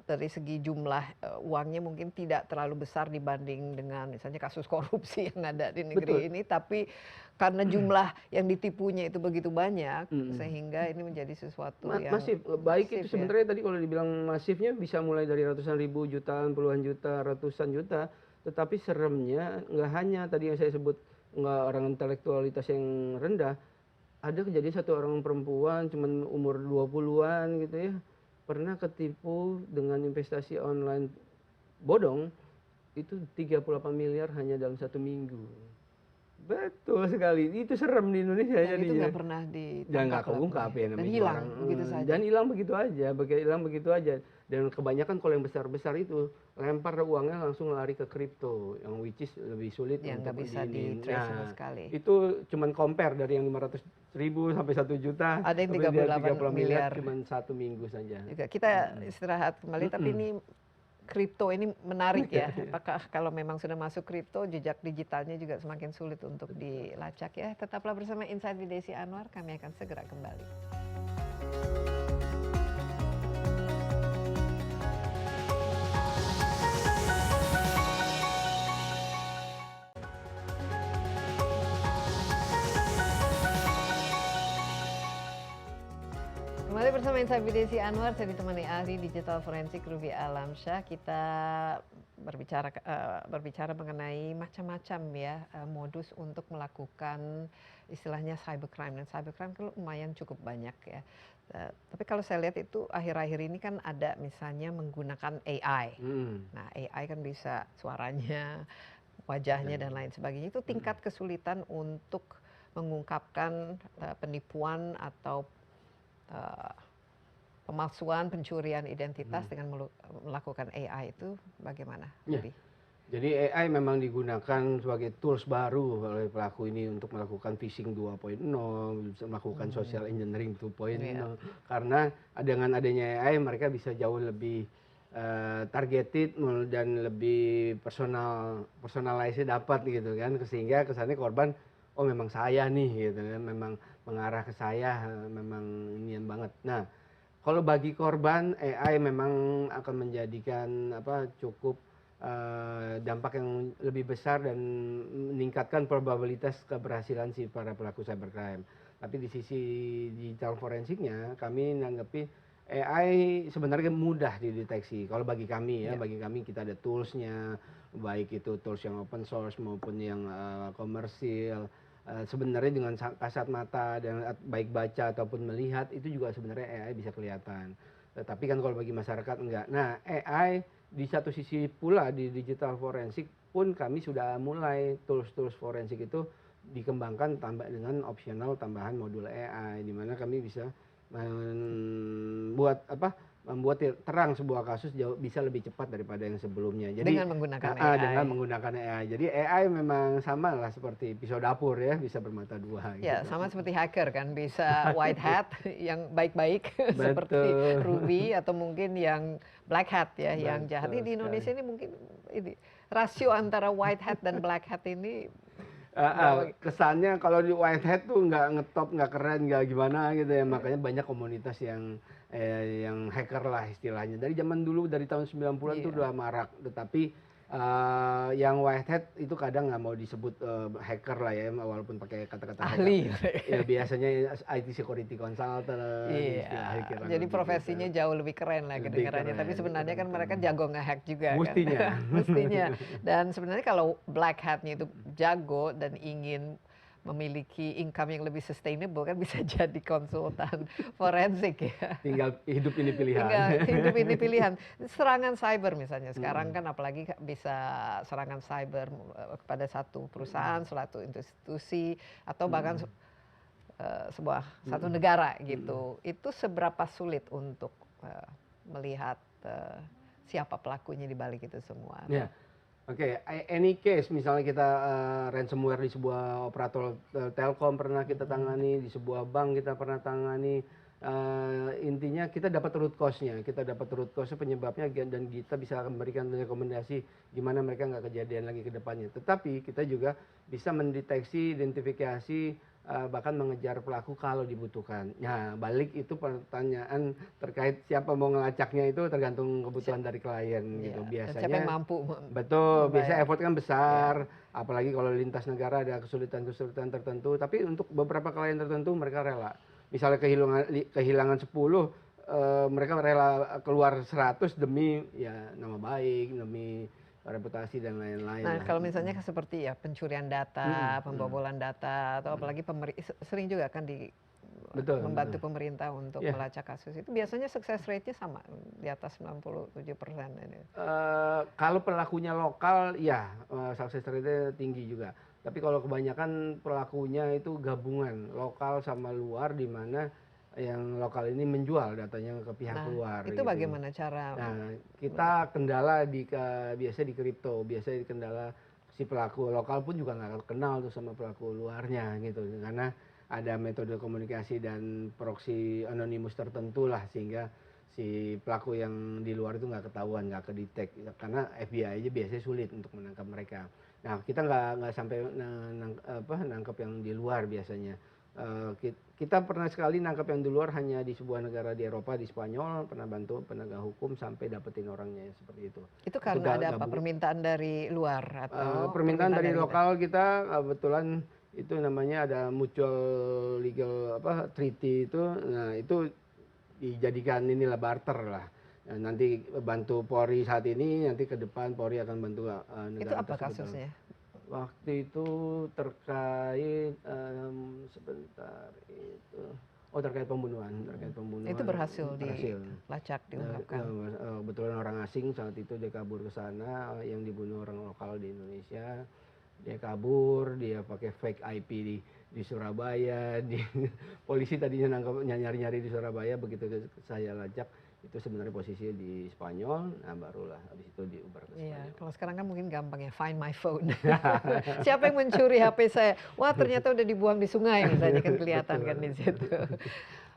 dari segi jumlah uangnya mungkin tidak terlalu besar dibanding dengan misalnya kasus korupsi yang ada di negeri ini, tapi karena jumlah yang ditipunya itu begitu banyak, sehingga ini menjadi sesuatu yang masif. Baik itu sebenarnya tadi kalau dibilang masifnya bisa mulai dari ratusan ribu, jutaan, puluhan juta, ratusan juta, tetapi seremnya nggak hanya tadi yang saya sebut, nggak orang intelektualitas yang rendah. Ada kejadian satu orang perempuan cuman umur 20-an gitu ya, pernah ketipu dengan investasi online bodong itu 38 miliar hanya dalam 1 minggu. Betul sekali, itu serem di Indonesia dan jadinya. itu nggak pernah ditangkap, Dan nggak keungkap ya, dan hilang begitu saja. Dan hilang begitu aja. Dan kebanyakan kalau yang besar-besar itu lempar uangnya langsung lari ke kripto, yang which is lebih sulit yang nggak untuk bisa di-trace sama sekali. Itu cuman compare dari yang 500.000 sampai 1 juta. Ada yang 38 miliar cuma 1 minggu saja. Kita istirahat kembali, tapi ini kripto ini menarik ya. Apakah kalau memang sudah masuk kripto, jejak digitalnya juga semakin sulit untuk dilacak ya. Tetaplah bersama Insight with Desi Anwar, kami akan segera kembali. Kembali bersama Insight with Desi Anwar, saya ditemani ahli digital forensik Ruby Alamsyah. Kita berbicara mengenai macam-macam ya modus untuk melakukan istilahnya cybercrime, dan cybercrime kan lumayan cukup banyak ya. Tapi kalau saya lihat itu akhir-akhir ini kan ada misalnya menggunakan AI. Nah, AI kan bisa suaranya, wajahnya dan lain sebagainya. Itu tingkat kesulitan untuk mengungkapkan penipuan atau pemalsuan, pencurian identitas dengan melakukan AI itu bagaimana? Jadi AI memang digunakan sebagai tools baru oleh pelaku ini untuk melakukan phishing 2.0, melakukan social engineering 2.0. Karena dengan adanya AI mereka bisa jauh lebih targeted dan lebih personalize dapat gitu kan, sehingga kesannya korban oh memang saya nih gitu kan, memang mengarah ke saya, memang inian banget. Nah, kalau bagi korban AI memang akan menjadikan cukup dampak yang lebih besar dan meningkatkan probabilitas keberhasilan si para pelaku cybercrime. Tapi di sisi digital forensiknya kami nanggepi AI sebenarnya mudah dideteksi. Kalau bagi kami bagi kami kita ada toolsnya, baik itu tools yang open source maupun yang komersil. Sebenarnya dengan kasat mata dan baik baca ataupun melihat itu juga sebenarnya AI bisa kelihatan. Tetapi kan kalau bagi masyarakat enggak. Nah, AI di satu sisi pula di digital forensik pun kami sudah mulai tools-tools forensik itu dikembangkan tambah dengan opsional tambahan modul AI, di mana kami bisa membuat terang sebuah kasus jauh bisa lebih cepat daripada yang sebelumnya. Jadi dengan menggunakan AI. Dengan menggunakan AI. Jadi AI memang sama lah seperti pisau dapur ya, bisa bermata dua. Ya, gitu. sama seperti hacker kan, bisa white hat yang baik-baik seperti Ruby, atau mungkin yang black hat ya, yang jahat. Ini di Indonesia ini mungkin ini rasio antara white hat dan black hat ini kesannya kalau di white hat tuh nggak ngetop, nggak keren, nggak gimana gitu ya. Makanya banyak komunitas yang hacker lah istilahnya. Dari zaman dulu, dari tahun 90-an tuh udah marak. Tetapi yang white hat itu kadang nggak mau disebut hacker lah ya, walaupun pakai kata-kata ahli. Ya biasanya IT security consultant. Iya. Jadi profesinya jauh lebih keren lah kedengarannya. Tapi sebenarnya kan mereka jago nge-hack juga kan. Mestinya. Dan sebenarnya kalau black hatnya itu jago dan ingin memiliki income yang lebih sustainable kan bisa jadi konsultan forensik ya. Tinggal hidup ini pilihan. Hidup ini pilihan. Serangan cyber misalnya sekarang kan apalagi bisa serangan cyber kepada satu perusahaan, suatu institusi atau bahkan satu negara gitu. Itu seberapa sulit untuk melihat siapa pelakunya di balik itu semua. Yeah. Oke, any case misalnya kita ransomware di sebuah operator telkom pernah kita tangani, di sebuah bank kita pernah tangani. Intinya kita dapat root cause-nya, penyebabnya, dan kita bisa memberikan rekomendasi gimana mereka nggak kejadian lagi ke depannya. Tetapi kita juga bisa mendeteksi, identifikasi, bahkan mengejar pelaku kalau dibutuhkan. Nah, balik itu pertanyaan terkait siapa mau ngelacaknya itu tergantung kebutuhan dari klien gitu. Biasanya siapa yang mampu. Betul, biasanya effort kan besar, apalagi kalau lintas negara ada kesulitan-kesulitan tertentu, tapi untuk beberapa klien tertentu mereka rela. Misalnya kehilangan 10, mereka rela keluar 100 demi ya nama baik, demi reputasi dan lain-lain. Nah, kalau misalnya seperti ya pencurian data, pembobolan data, atau apalagi sering juga kan membantu pemerintah untuk melacak kasus itu, biasanya sukses rate-nya sama di atas 97% ini. Kalau pelakunya lokal, ya sukses rate-nya tinggi juga. Tapi kalau kebanyakan pelakunya itu gabungan lokal sama luar, di mana yang lokal ini menjual datanya ke pihak luar. Itu gitu. Bagaimana cara? Nah, kita kendala biasa di kripto, biasanya kendala si pelaku lokal pun juga nggak kenal tuh sama pelaku luarnya gitu, karena ada metode komunikasi dan proxy anonymous tertentu lah, sehingga si pelaku yang di luar itu nggak ketahuan, nggak kedetek, karena FBI aja biasanya sulit untuk menangkap mereka. Nah, kita nggak sampai nangkap yang di luar biasanya. Kita pernah sekali nangkap yang di luar hanya di sebuah negara di Eropa, di Spanyol, pernah bantu penegak hukum sampai dapetin orangnya seperti itu. Itu karena ada apa? Permintaan dari luar atau permintaan dari lokal kita kebetulan itu namanya ada mutual legal treaty itu. Nah, itu dijadikan inilah barter lah. Nanti bantu Polri saat ini, nanti ke depan Polri akan bantu negara. Itu apa kasusnya? Waktu itu terkait terkait pembunuhan. Itu berhasil dilacak, diungkapkan. Kebetulan orang asing saat itu dia kabur ke sana, yang dibunuh orang lokal di Indonesia. Dia kabur, dia pakai fake IP di Surabaya. Polisi tadinya nyari-nyari di Surabaya, begitu saya lacak itu sebenarnya posisinya di Spanyol, nah barulah habis itu diubar ke Spanyol. Iya, kalau sekarang kan mungkin gampang ya, find my phone. Siapa yang mencuri HP saya? Wah, ternyata udah dibuang di sungai misalnya, kan kelihatan kan di situ.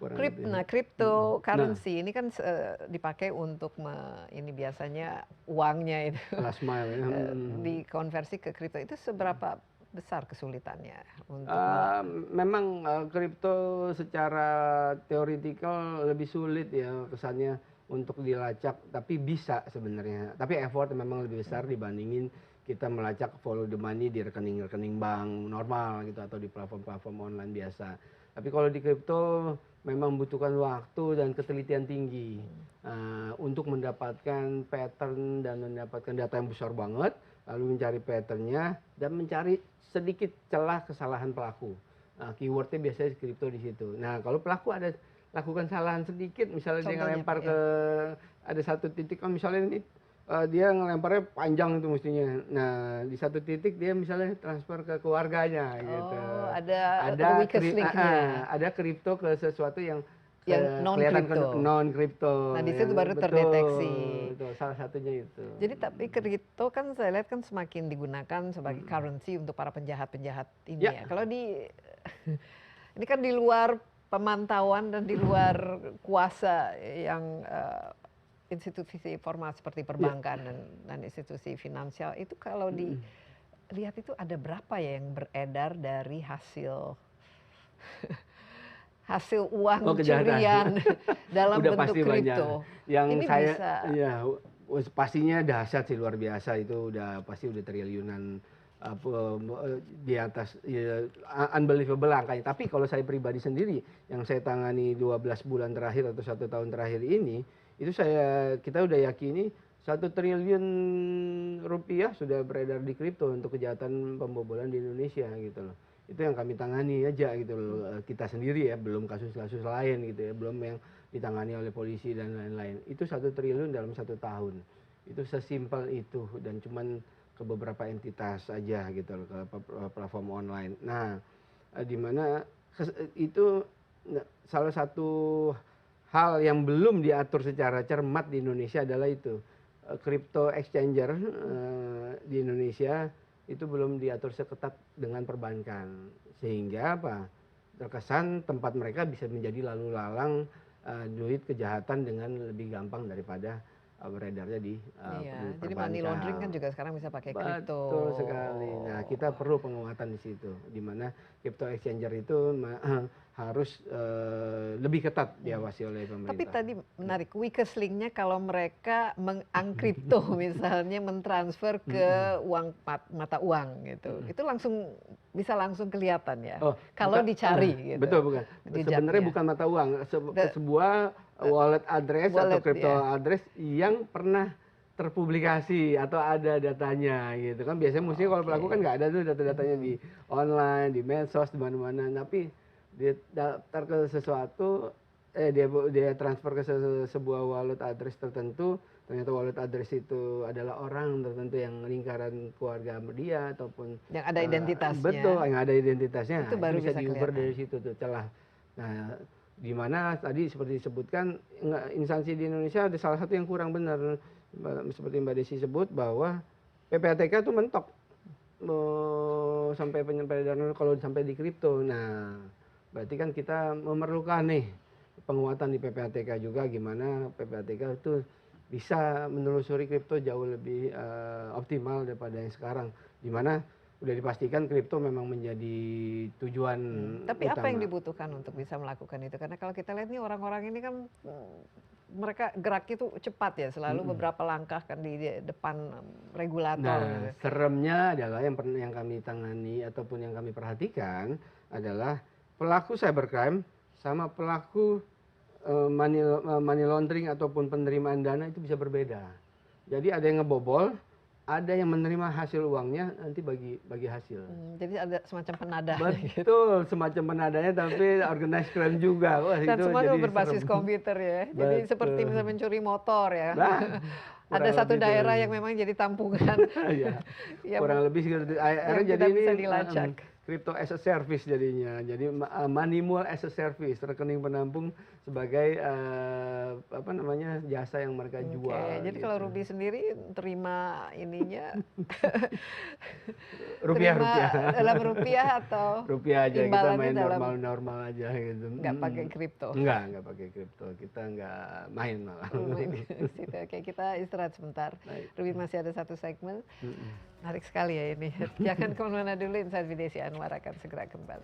kurang lebih. Nah, cryptocurrency ini kan dipakai untuk ini biasanya uangnya itu Last mile ya. dikonversi ke kripto. Itu seberapa besar kesulitannya untuk Memang kripto secara teoretikal lebih sulit ya kesannya untuk dilacak, tapi bisa sebenarnya. Tapi effort memang lebih besar dibandingin kita melacak follow the money di rekening-rekening bank normal gitu atau di platform-platform online biasa. Tapi kalau di kripto memang membutuhkan waktu dan ketelitian tinggi untuk mendapatkan pattern dan mendapatkan data yang besar banget, lalu mencari patternnya dan mencari sedikit celah kesalahan pelaku. Keywordnya biasanya di kripto di situ. Nah kalau pelaku ada lakukan kesalahan sedikit, misalnya dia ngelempar ke ada satu titik, misalnya ini dia ngelemparnya panjang itu mestinya. Nah di satu titik dia misalnya transfer ke keluarganya gitu. Ada kripto ke sesuatu yang non kripto. Nah di situ baru terdeteksi. Betul, salah satunya itu. Jadi tapi kripto kan saya lihat kan semakin digunakan sebagai currency untuk para penjahat-penjahat ini ya. Kalau ini kan di luar pemantauan dan di luar kuasa yang institusi formal seperti perbankan dan institusi finansial itu, kalau dilihat itu ada berapa ya yang beredar dari hasil uang curian dalam bentuk kripto. Yang ini saya bisa pastinya dahsyat sih, luar biasa, itu pasti udah triliunan di atas unbelievable angkanya. Tapi kalau saya pribadi sendiri yang saya tangani 12 bulan terakhir atau 1 tahun terakhir ini, itu kita udah yakini 1 triliun rupiah sudah beredar di kripto untuk kejahatan pembobolan di Indonesia gitu loh. Itu yang kami tangani aja gitu loh, kita sendiri ya, belum kasus-kasus lain gitu ya, belum yang ditangani oleh polisi dan lain-lain. Itu 1 triliun dalam 1 tahun. Itu sesimpel itu, dan cuman ke beberapa entitas aja gitu loh, ke platform online. Nah, di mana itu salah satu hal yang belum diatur secara cermat di Indonesia adalah itu, crypto exchanger di Indonesia itu belum diatur seketat dengan perbankan, sehingga terkesan tempat mereka bisa menjadi lalu lalang duit kejahatan dengan lebih gampang daripada beredarnya di perbankan. Jadi money laundering kan juga sekarang bisa pakai kripto. Betul sekali. Nah, kita perlu penguatan di situ, di mana crypto exchanger itu harus lebih ketat diawasi oleh pemerintah. Tapi tadi menarik, weakest link-nya kalau mereka mengankripto misalnya mentransfer ke mata uang gitu, itu bisa langsung kelihatan ya. Kalau dicari gitu. Betul, bukan. Sebenarnya bukan mata uang, sebuah wallet address atau crypto address yang pernah terpublikasi atau ada datanya gitu kan. Biasanya mesti kalau pelaku kan nggak ada tuh data-datanya di online, di medsos, di mana-mana. Tapi dia daftar ke sesuatu, dia transfer ke sebuah wallet address tertentu, ternyata wallet address itu adalah orang tertentu yang lingkaran keluarga dia ataupun yang ada identitasnya. Betul, yang ada identitasnya. Itu baru bisa diuber dari situ tuh celah. Nah, di mana tadi seperti disebutkan, instansi di Indonesia ada salah satu yang kurang benar, seperti Mbak Desi sebut, bahwa PPATK itu mentok sampai peredaran kalau sampai di kripto. Nah, berarti kan kita memerlukan nih penguatan di PPATK juga, gimana PPATK itu bisa menelusuri kripto jauh lebih optimal daripada yang sekarang, di mana udah dipastikan kripto memang menjadi tujuan Tapi utama. apa yang dibutuhkan untuk bisa melakukan itu? Karena kalau kita lihat nih orang-orang ini kan mereka gerak itu cepat ya, selalu beberapa langkah kan di depan regulator. Nah, seremnya adalah yang kami tangani ataupun yang kami perhatikan adalah pelaku cybercrime sama pelaku money laundering ataupun penerimaan dana itu bisa berbeda. Jadi ada yang ngebobol, ada yang menerima hasil uangnya nanti bagi hasil. Jadi ada semacam penadah. Betul, semacam penadanya tapi organized crime juga. Wah, dan itu semua jadi berbasis komputer ya. Jadi seperti misalnya mencuri motor ya. Ada satu daerah yang memang jadi tampungan. Ya, kurang lebih akhirnya jadi tidak ini bisa dilacak. crypto as a service jadinya. Jadi money mule as a service, rekening penampung sebagai apa namanya, jasa yang mereka jual. Jadi gitu. kalau Ruby sendiri terima ininya Rupiah terima dalam rupiah atau rupiah aja, kita imbalannya main dalam normal aja gitu. nggak pakai kripto. Nggak pakai kripto, kita nggak main malah. Situ. Oke, kita istirahat sebentar. Baik. Ruby masih ada satu segmen. Menarik sekali ya ini. Jangan kemana-mana dulu, Insight with Desi Anwar akan segera kembali.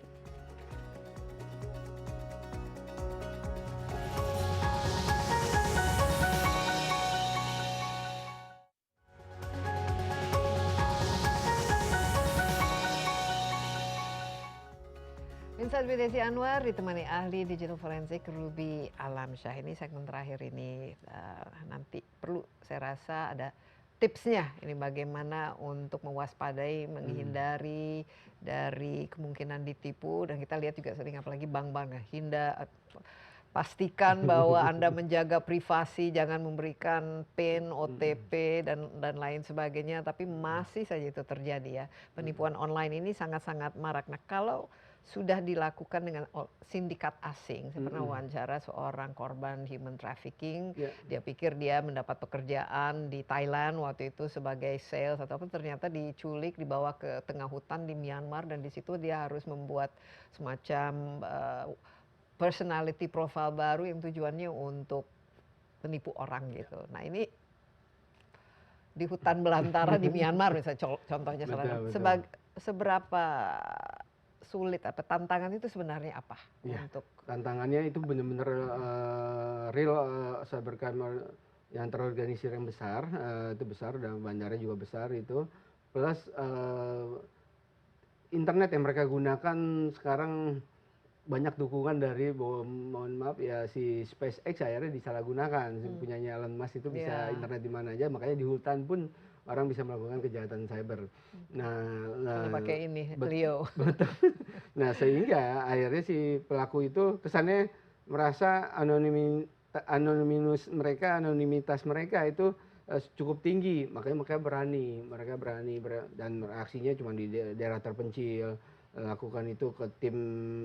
Insight with Desi Anwar ditemani ahli digital forensik Ruby Alamsyah. Ini segmen terakhir ini, nanti perlu saya rasa ada tipsnya ini bagaimana untuk mewaspadai, menghindari dari kemungkinan ditipu, dan kita lihat juga sering apalagi bank-bank ya, pastikan bahwa Anda menjaga privasi, jangan memberikan PIN, OTP dan lain sebagainya, tapi masih saja itu terjadi ya. Penipuan online ini sangat-sangat marak. Nah, kalau sudah dilakukan dengan sindikat asing. Saya pernah wawancara seorang korban human trafficking. Dia pikir dia mendapat pekerjaan di Thailand waktu itu sebagai sales atau apa, ternyata diculik, dibawa ke tengah hutan di Myanmar, dan di situ dia harus membuat semacam personality profile baru yang tujuannya untuk menipu orang gitu. Nah, ini di hutan belantara di Myanmar misalnya contohnya, seberapa sulit, apa tantangan itu sebenarnya apa untuk tantangannya itu benar-benar real cybercrime yang terorganisir yang besar, itu besar, dan bandara juga besar itu, plus internet yang mereka gunakan sekarang banyak dukungan dari, mohon maaf ya, si SpaceX akhirnya disalahgunakan. Punyanya Elon Musk itu bisa internet di mana aja, makanya di hutan pun orang bisa melakukan kejahatan cyber. Nah, pakai ini Leo. Betul. Nah, sehingga akhirnya si pelaku itu kesannya merasa anonimitas mereka itu cukup tinggi, makanya mereka berani dan aksinya cuma di daerah terpencil, lakukan itu ke tim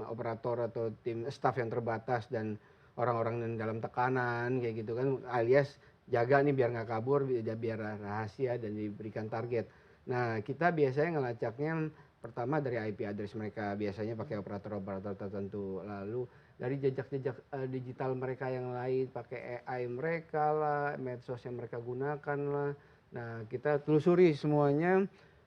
operator atau tim staff yang terbatas dan orang-orang yang dalam tekanan kayak gitu kan, alias jaga nih biar nggak kabur, biar rahasia dan diberikan target. Nah, kita biasanya ngelacaknya pertama dari IP address mereka, biasanya pakai operator-operator tertentu, lalu dari jejak-jejak digital mereka yang lain, pakai AI mereka lah, medsos yang mereka gunakan lah. Nah, kita telusuri semuanya.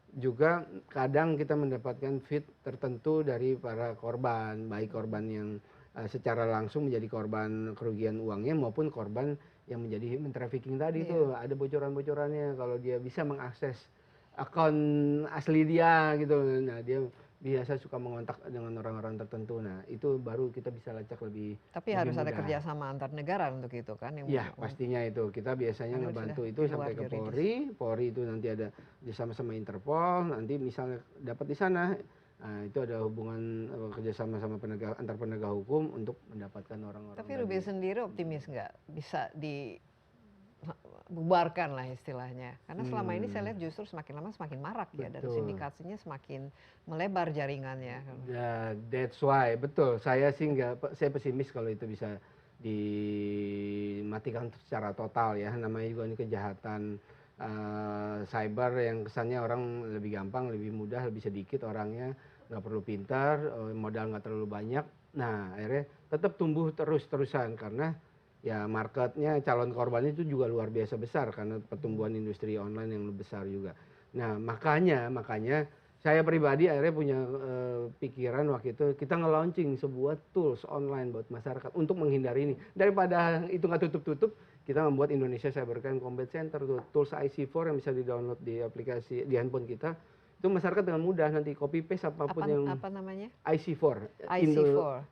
Juga kadang kita mendapatkan feed tertentu dari para korban, baik korban yang secara langsung menjadi korban kerugian uangnya maupun korban yang menjadi human trafficking tadi itu ada bocoran-bocorannya kalau dia bisa mengakses akun asli dia gitu. Nah, dia biasa suka mengontak dengan orang-orang tertentu. Nah, itu baru kita bisa lacak lebih. Tapi harus ada kerjasama antar negara untuk itu kan? Iya, pastinya itu. Kita biasanya ngebantu itu sampai ke Polri. Polri itu nanti ada sama-sama Interpol. Nanti misalnya dapat di sana, nah, itu ada hubungan kerjasama sama antar penegak hukum untuk mendapatkan orang-orang. Tapi Ruby sendiri optimis nggak bisa dibubarkan lah istilahnya? Karena selama ini saya lihat justru semakin lama semakin marak ya, dan sindikasinya semakin melebar jaringannya. Ya, that's why, betul. Saya sih saya pesimis kalau itu bisa dimatikan secara total ya. Namanya juga ini kejahatan cyber yang kesannya orang lebih gampang, lebih mudah, lebih sedikit orangnya, nggak perlu pintar, modal nggak terlalu banyak. Nah, akhirnya tetap tumbuh terus-terusan karena ya marketnya, calon korbannya itu juga luar biasa besar karena pertumbuhan industri online yang lebih besar juga. Nah, makanya saya pribadi akhirnya punya pikiran waktu itu kita nge-launching sebuah tools online buat masyarakat untuk menghindari ini. Daripada itu nggak tutup-tutup, kita membuat Indonesia Cybercrime Combat Center, tools IC4 yang bisa di-download di aplikasi di handphone kita. Itu masyarakat dengan mudah nanti copy paste apapun apa namanya? IC4.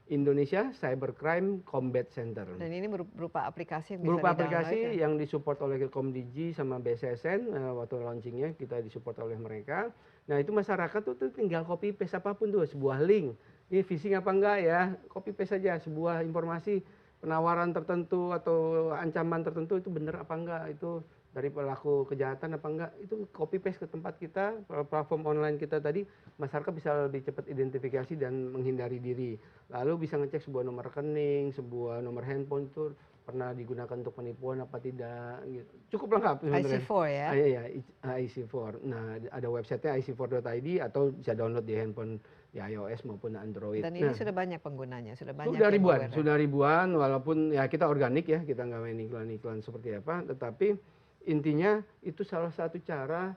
Indonesia Cybercrime Combat Center. Dan ini berupa aplikasi yang bisa berupa aplikasi yang disupport oleh Komdigi sama BSSN, waktu launchingnya kita disupport oleh mereka. Nah, itu masyarakat tuh tinggal copy paste apapun tuh, sebuah link. Ini phishing apa enggak ya? Copy paste saja sebuah informasi penawaran tertentu atau ancaman tertentu itu benar apa enggak, itu dari pelaku kejahatan apa enggak, itu copy paste ke tempat kita, platform online kita tadi, masyarakat bisa lebih cepat identifikasi dan menghindari diri. Lalu bisa ngecek sebuah nomor rekening, sebuah nomor handphone itu pernah digunakan untuk penipuan apa tidak gitu. Cukup lengkap sebenarnya. IC4 ya. Iya, IC4. Nah, ada websitenya ic4.id atau bisa download di handphone di iOS maupun Android. Dan ini sudah banyak penggunanya, sudah banyak Sudah yang ribuan, aware. sudah ribuan, walaupun ya kita organik ya, kita nggak main iklan-iklan seperti apa, tetapi intinya itu salah satu cara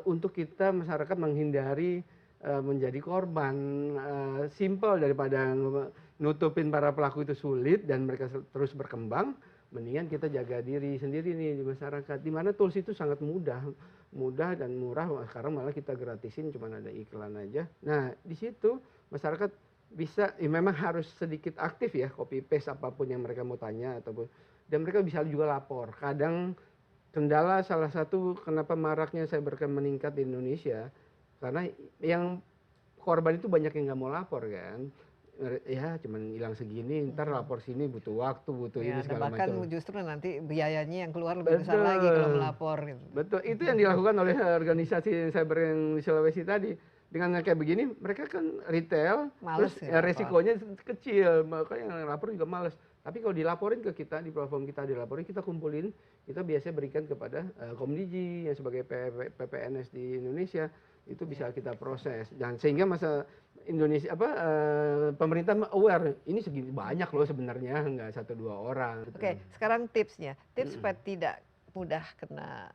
untuk kita masyarakat menghindari menjadi korban. Simple daripada nutupin para pelaku itu sulit dan mereka terus berkembang, mendingan kita jaga diri sendiri nih di masyarakat. Di mana tools itu sangat mudah dan murah. Sekarang malah kita gratisin, cuma ada iklan aja. Nah di situ masyarakat bisa, ya memang harus sedikit aktif ya, copy paste apapun yang mereka mau tanya ataupun, dan mereka bisa juga lapor. Kadang kendala salah satu kenapa maraknya cybercrime meningkat di Indonesia karena yang korban itu banyak yang nggak mau lapor kan, ya cuman hilang segini, ntar lapor sini butuh waktu, butuh Ya, ini segala bahkan macam. justru nanti biayanya yang keluar lebih besar lagi kalau melapor. Gitu. Betul, itu yang dilakukan oleh organisasi cyber yang di Sulawesi tadi. Dengan kayak begini, mereka kan retail, Males terus ya, resikonya kecil, makanya yang lapor juga males. Tapi kalau dilaporin ke kita, di platform kita dilaporin, kita kumpulin, kita biasanya berikan kepada Komdiji yang sebagai PPNS di Indonesia, itu bisa kita proses. Dan sehingga masa Indonesia pemerintah aware, ini segini banyak loh sebenarnya, nggak 1-2 orang. Oke, sekarang tipsnya, tips supaya tidak mudah kena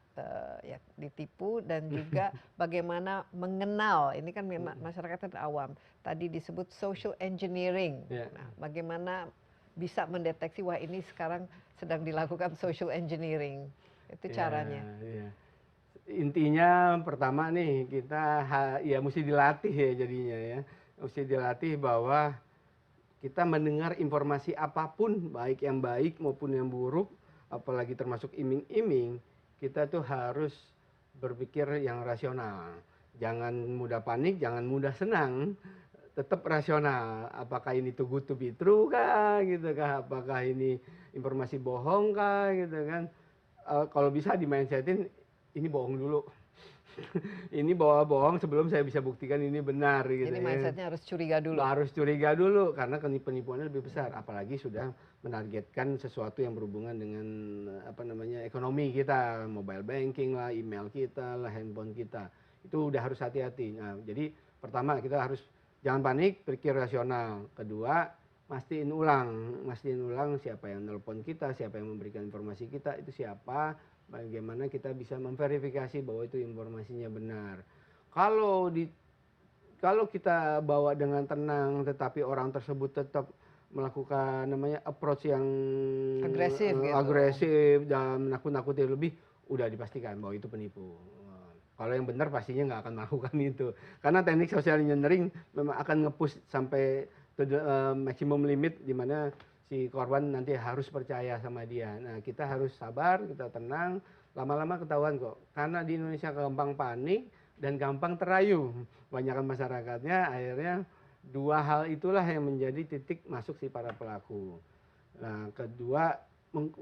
ya ditipu dan juga bagaimana mengenal, ini kan masyarakat awam. Tadi disebut social engineering. Nah, bagaimana bisa mendeteksi wah ini sekarang sedang dilakukan social engineering. Itu caranya. Intinya pertama nih kita ya mesti dilatih ya jadinya ya. Mesti dilatih bahwa kita mendengar informasi apapun, baik yang baik maupun yang buruk, apalagi termasuk iming-iming, kita tuh harus berpikir yang rasional. Jangan mudah panik, jangan mudah senang, tetap rasional. Apakah ini too good to be true kah, gitu kah? Apakah ini informasi bohong kah, gitu kan? Kalau bisa di mindsetin, ini bohong dulu. Ini bohong sebelum saya bisa buktikan ini benar gitu. Jadi mindsetnya harus curiga dulu. Harus curiga dulu karena penipuannya lebih besar, apalagi sudah menargetkan sesuatu yang berhubungan dengan ekonomi kita, mobile banking lah, email kita lah, handphone kita. Itu udah harus hati-hati. Nah, jadi pertama kita harus jangan panik, pikir rasional. Kedua, mastiin ulang siapa yang nelpon kita, siapa yang memberikan informasi kita, itu siapa. Bagaimana kita bisa memverifikasi bahwa itu informasinya benar. Kalau kita bawa dengan tenang, tetapi orang tersebut tetap melakukan approach yang agresif dan menakut-nakuti lebih, udah dipastikan bahwa itu penipu. Kalau yang benar pastinya nggak akan melakukan itu, karena teknik social engineering memang akan nge-push sampai to the maximum limit di mana si korban nanti harus percaya sama dia. Nah, kita harus sabar, kita tenang, lama-lama ketahuan kok. Karena di Indonesia gampang panik dan gampang terayu. Banyakan masyarakatnya akhirnya dua hal itulah yang menjadi titik masuk si para pelaku. Nah, kedua,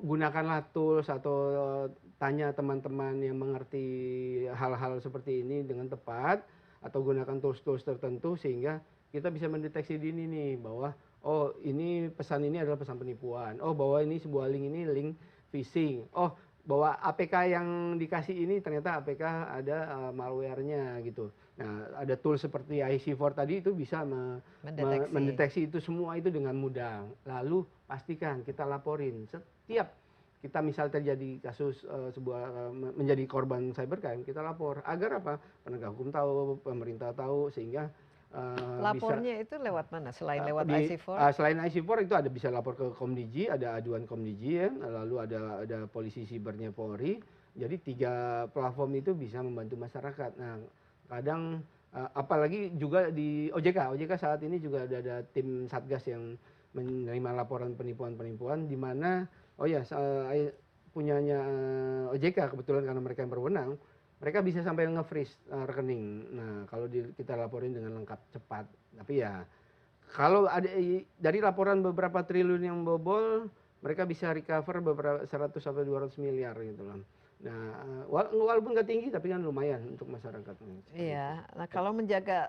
gunakanlah tools atau tanya teman-teman yang mengerti hal-hal seperti ini dengan tepat, atau gunakan tools-tools tertentu sehingga kita bisa mendeteksi dini nih bahwa oh ini pesan ini adalah pesan penipuan. Oh bahwa ini sebuah link ini link phishing. Oh bahwa APK yang dikasih ini ternyata APK ada malware-nya gitu. Nah ada tool seperti IC4 tadi itu bisa mendeteksi itu semua itu dengan mudah. Lalu pastikan kita laporin setiap kita misal terjadi kasus menjadi korban cybercrime, kita lapor agar apa, penegak hukum tahu, pemerintah tahu, sehingga lapornya itu lewat mana selain lewat IC4? Selain IC4 itu ada bisa lapor ke Komdiji, ada aduan Komdiji ya, lalu ada polisi sibernya Polri. Jadi 3 platform itu bisa membantu masyarakat. Nah kadang apalagi juga di OJK saat ini juga ada tim satgas yang menerima laporan penipuan-penipuan di mana punyanya OJK kebetulan karena mereka yang berwenang, mereka bisa sampai nge-freeze rekening. Nah, kalau kita laporin dengan lengkap cepat. Tapi ya kalau ada dari laporan beberapa triliun yang bobol, mereka bisa recover beberapa 100 sampai 200 miliar gitu loh. Nah, walaupun nggak tinggi tapi kan lumayan untuk masyarakat. Iya. Nah, kalau menjaga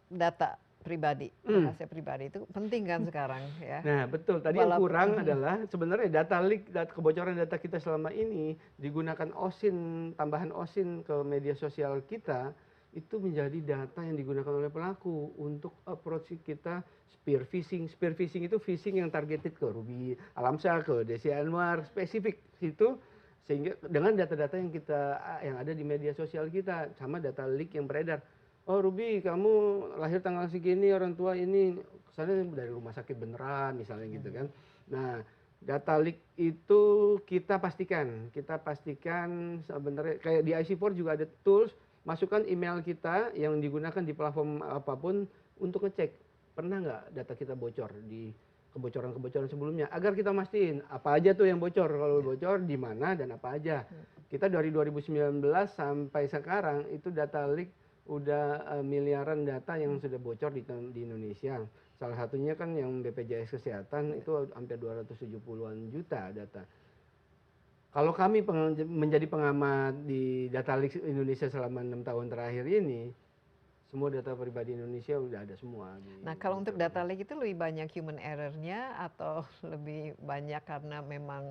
data pribadi, rahasia pribadi itu penting kan sekarang ya. Nah, betul. Tadi yang kurang adalah sebenarnya data leak, kebocoran data kita selama ini digunakan tambahan OSIN ke media sosial kita, itu menjadi data yang digunakan oleh pelaku untuk approach kita spear phishing. Spear phishing itu phishing yang targeted ke Ruby Alamsyah, ke Desi Anwar, spesifik itu, sehingga dengan data-data yang ada di media sosial kita sama data leak yang beredar. Oh Ruby, kamu lahir tanggal segini, orang tua ini, kesannya dari rumah sakit beneran misalnya gitu kan. Nah, data leak itu kita pastikan sebenarnya kayak di IC4 juga ada tools, masukkan email kita yang digunakan di platform apapun untuk ngecek pernah nggak data kita bocor di kebocoran-kebocoran sebelumnya, agar kita mastiin apa aja tuh yang bocor, kalau bocor di mana dan apa aja. Kita dari 2019 sampai sekarang itu data leak udah miliaran data yang sudah bocor di Indonesia. Salah satunya kan yang BPJS Kesehatan itu hampir 270-an juta data. Kalau kami menjadi pengamat di data leak Indonesia selama 6 tahun terakhir ini, semua data pribadi Indonesia udah ada semua. Nah, kalau untuk data leak itu lebih banyak human error-nya atau lebih banyak karena memang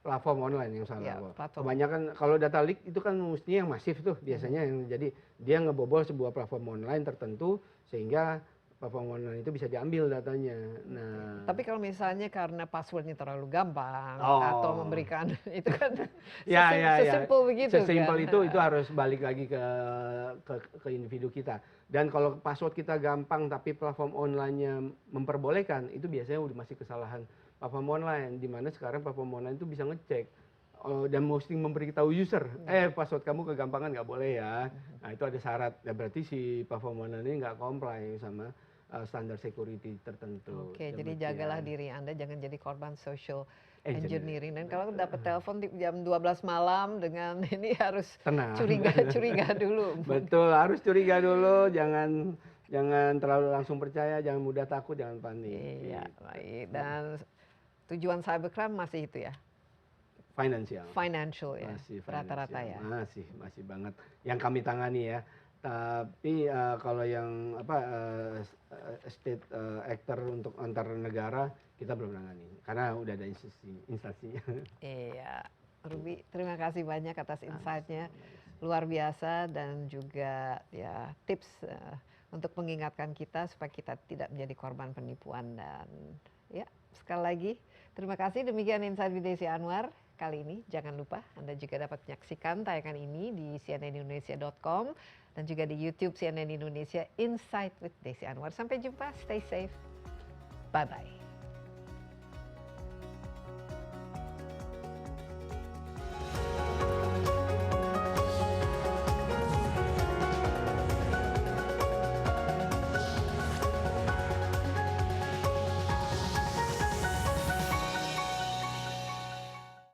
platform online yang salah. ya, Kebanyakan kalau data leak itu kan mestinya yang masif tuh biasanya, yang jadi dia ngebobol sebuah platform online tertentu sehingga platform online itu bisa diambil datanya. Nah, tapi kalau misalnya karena passwordnya terlalu gampang atau memberikan itu kan sesimpel begitu. Sesimpel kan? itu harus balik lagi ke individu kita. Dan kalau password kita gampang tapi platform online-nya memperbolehkan, itu biasanya udah masih kesalahan platform online, di mana sekarang platform online itu bisa ngecek dan mesti memberitahu user, password kamu kegampangan nggak boleh ya. Nah itu ada syarat, ya berarti si platform online ini nggak comply sama standar security tertentu. Oke, jadi jagalah diri Anda, jangan jadi korban social engineering. Dan kalau dapat telepon di jam 12 malam dengan ini harus tenang. curiga dulu. Betul, harus curiga dulu, jangan terlalu langsung percaya, jangan mudah takut, jangan panik. Iya, baik. Dan tujuan cybercrime masih itu ya? Financial ya, rata-rata ya. Masih banget yang kami tangani ya. Tapi kalau yang state actor untuk antar negara kita belum tangani karena udah ada instansinya. Iya, Ruby, terima kasih banyak atas insight-nya, luar biasa, dan juga ya tips untuk mengingatkan kita supaya kita tidak menjadi korban penipuan. Dan ya sekali lagi terima kasih. Demikian Insight with Desi Anwar kali ini. Jangan lupa Anda juga dapat menyaksikan tayangan ini di cnnindonesia.com dan juga di YouTube CNN Indonesia Insight with Desi Anwar. Sampai jumpa, stay safe, bye bye.